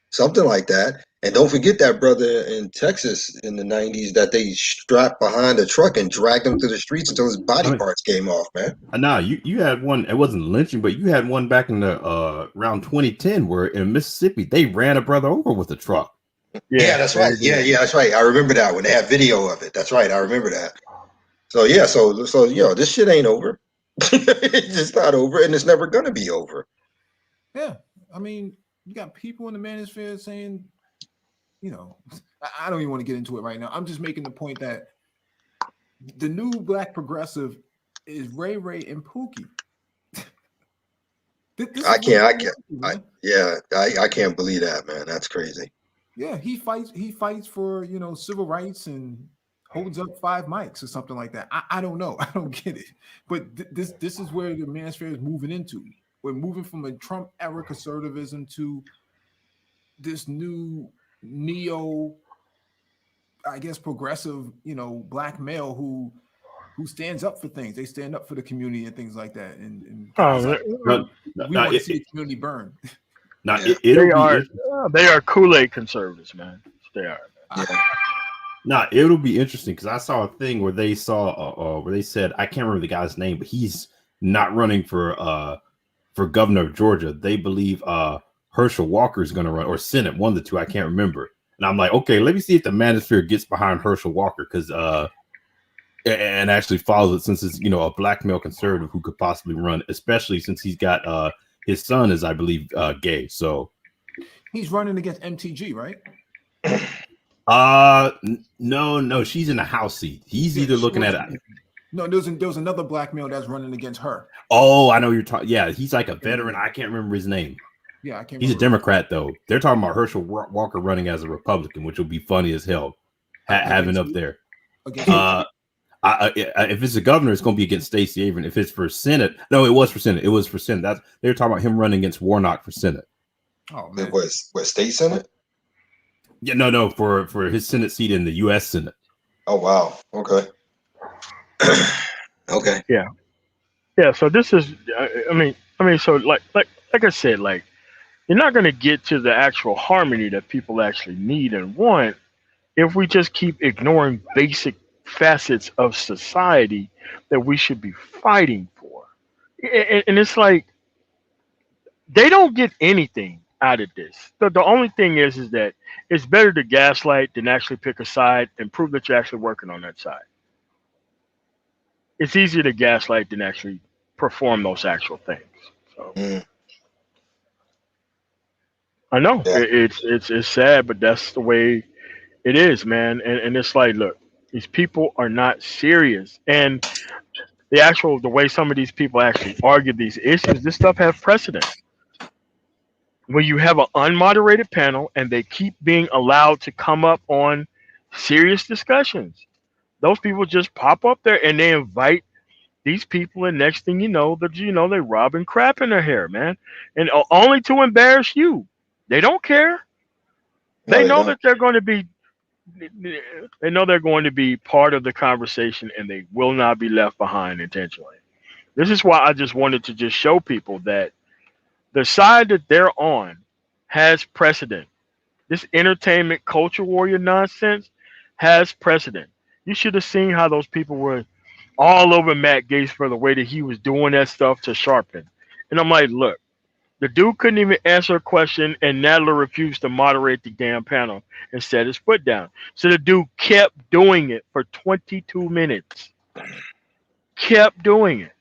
something like that. And don't forget that brother in Texas in the 90s that they strapped behind a truck and dragged him through the streets until his body parts came off, man. Nah, you had one. It wasn't lynching, but you had one back in the around 2010 where in Mississippi they ran a brother over with a truck. Yeah, that's right. Yeah, that's right. I remember that when they had video of it. That's right. I remember that. So yeah, so this shit ain't over. It's just not over, and it's never gonna be over. Yeah, I mean, you got people in the Manosphere saying, I don't even want to get into it right now. I'm just making the point that the new Black progressive is Ray and Pookie. I can't believe that, man. That's crazy. Yeah, he fights for civil rights and holds up 5 mics or something like that. I don't know. I don't get it. But this is where the Manosphere is moving into. We're moving from a Trump era conservatism to this new neo, I guess, progressive, Black male who stands up for things. They stand up for the community and things like that. And we want to see the community burn. They are Kool-Aid conservatives, man. They are. Yeah. It'll be interesting because I saw a thing where they saw where they said, I can't remember the guy's name, but he's not running for governor of Georgia. They believe Herschel Walker is going to run, or Senate, one of the two. I can't remember. And I'm like, okay, let me see if the Manosphere gets behind Herschel Walker, because and actually follows it, since it's a Black male conservative who could possibly run, especially since he's got his son is, I believe, gay. So he's running against MTG, right? No, she's in the House seat. He's either looking at it. No, there was another Black male that's running against her. Oh, I know you're talking. Yeah, he's like a veteran. I can't remember his name. Yeah, I can't. He's a Democrat though. They're talking about Herschel Walker running as a Republican, which will be funny as hell. Having up there. If it's a governor, it's going to be against Stacey Abrams. If it's for Senate, no, it was for Senate. It was for Senate. They're talking about him running against Warnock for Senate. Oh man, What state Senate? Yeah, no, for his Senate seat in the U.S. Senate. Oh wow. Okay. Okay. Yeah. So this is, so like I said, like you're not going to get to the actual harmony that people actually need and want if we just keep ignoring basic facets of society that we should be fighting for. And it's like they don't get anything out of this. The only thing is that it's better to gaslight than actually pick a side and prove that you're actually working on that side. It's easier to gaslight than actually perform those actual things. So Mm, I know yeah. it's sad, but that's the way it is, man. And it's like, look, these people are not serious, and the way some of these people actually argue these issues, this stuff has precedent. When you have an unmoderated panel and they keep being allowed to come up on serious discussions, those people just pop up there and they invite these people, and next thing you know, they robbing crap in their hair, man, and only to embarrass you. They don't care. No, They they know don't. that they know they're going to be part of the conversation, and they will not be left behind intentionally. This is why I just wanted to just show people that the side that they're on has precedent. This entertainment culture warrior nonsense has precedent. You should have seen how those people were all over Matt Gates for the way that he was doing that stuff to Sharpen. And I'm like, look, the dude couldn't even answer a question, and Nadler refused to moderate the damn panel and set his foot down. So the dude kept doing it for 22 minutes. Kept doing it.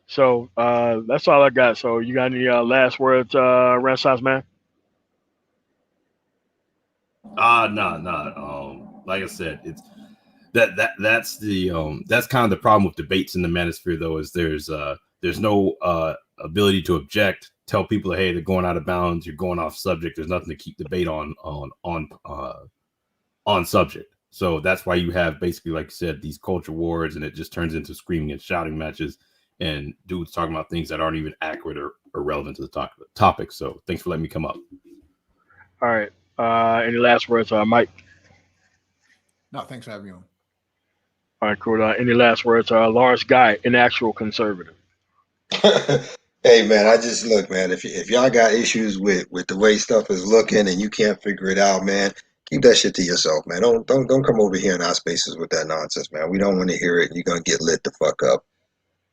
So that's all I got. So you got any last words, Renaissance man? No. Like I said, it's that's kind of the problem with debates in the manosphere, though, is there's no ability to object, tell people, hey, they're going out of bounds, you're going off subject. There's nothing to keep debate on subject. So that's why you have basically, like you said, these culture wars, and it just turns into screaming and shouting matches, and dudes talking about things that aren't even accurate or relevant to the topic. So thanks for letting me come up. All right. Any last words, Mike? No, thanks for having me on. All right, cool. Any last words, Lawrence Guy, an actual conservative? Hey man, I just look, man. If y'all got issues with the way stuff is looking and you can't figure it out, man, keep that shit to yourself, man. Don't come over here in our spaces with that nonsense, man. We don't want to hear it. You're gonna get lit the fuck up.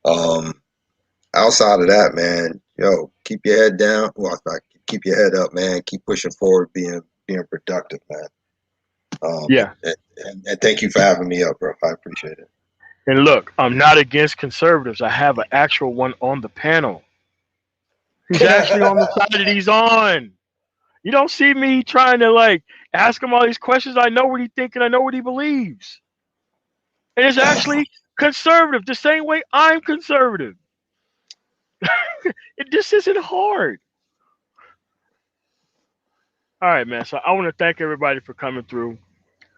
Um, Outside of that, man, keep your head down. Well, keep your head up, man. Keep pushing forward, being productive, man. Yeah. And thank you for having me up, bro. I appreciate it. And look, I'm not against conservatives. I have an actual one on the panel. He's actually on the side that he's on. You don't see me trying to like ask him all these questions. I know what he thinks and I know what he believes. And it's actually conservative, the same way I'm conservative. This isn't hard. All right, man. So I want to thank everybody for coming through.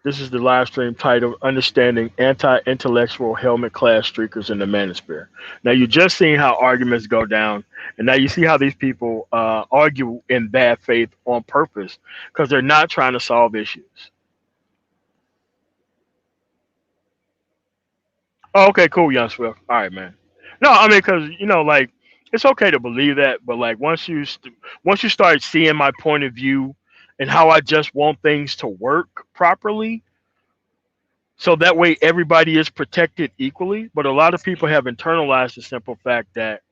This is the live stream titled Understanding Anti-Intellectual Helmet Class Streakers in the Manosphere. Now, you just seen how arguments go down, and now you see how these people argue in bad faith on purpose because they're not trying to solve issues. Oh, okay, cool, Young Swift. All right, man. No, I mean, because, like, it's okay to believe that, but, like, once you start seeing my point of view and how I just want things to work properly, so that way everybody is protected equally. But a lot of people have internalized the simple fact that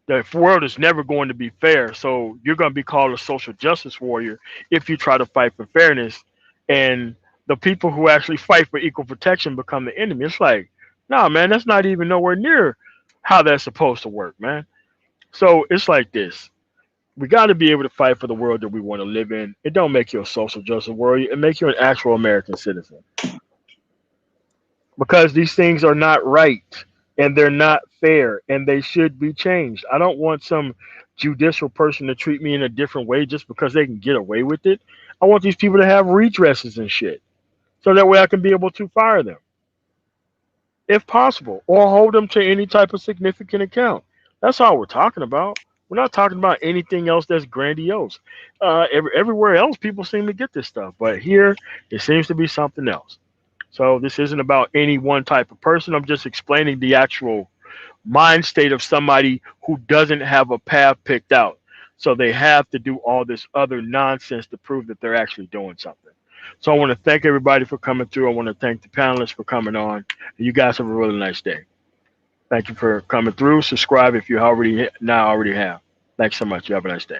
the world is never going to be fair. So you're going to be called a social justice warrior if you try to fight for fairness. And the people who actually fight for equal protection become the enemy. It's like, nah, man, that's not even nowhere near how that's supposed to work, man. So it's like this. We got to be able to fight for the world that we want to live in. It don't make you a social justice warrior. It makes you an actual American citizen. Because these things are not right and they're not fair and they should be changed. I don't want some judicial person to treat me in a different way just because they can get away with it. I want these people to have redresses and shit so that way I can be able to fire them if possible or hold them to any type of significant account. That's all we're talking about. We're not talking about anything else that's grandiose. Everywhere else, people seem to get this stuff, but here it seems to be something else. So this isn't about any one type of person. I'm just explaining the actual mind state of somebody who doesn't have a path picked out. So they have to do all this other nonsense to prove that they're actually doing something. So I want to thank everybody for coming through. I want to thank the panelists for coming on. You guys have a really nice day. Thank you for coming through. Subscribe if you already have. Thanks so much. You have a nice day.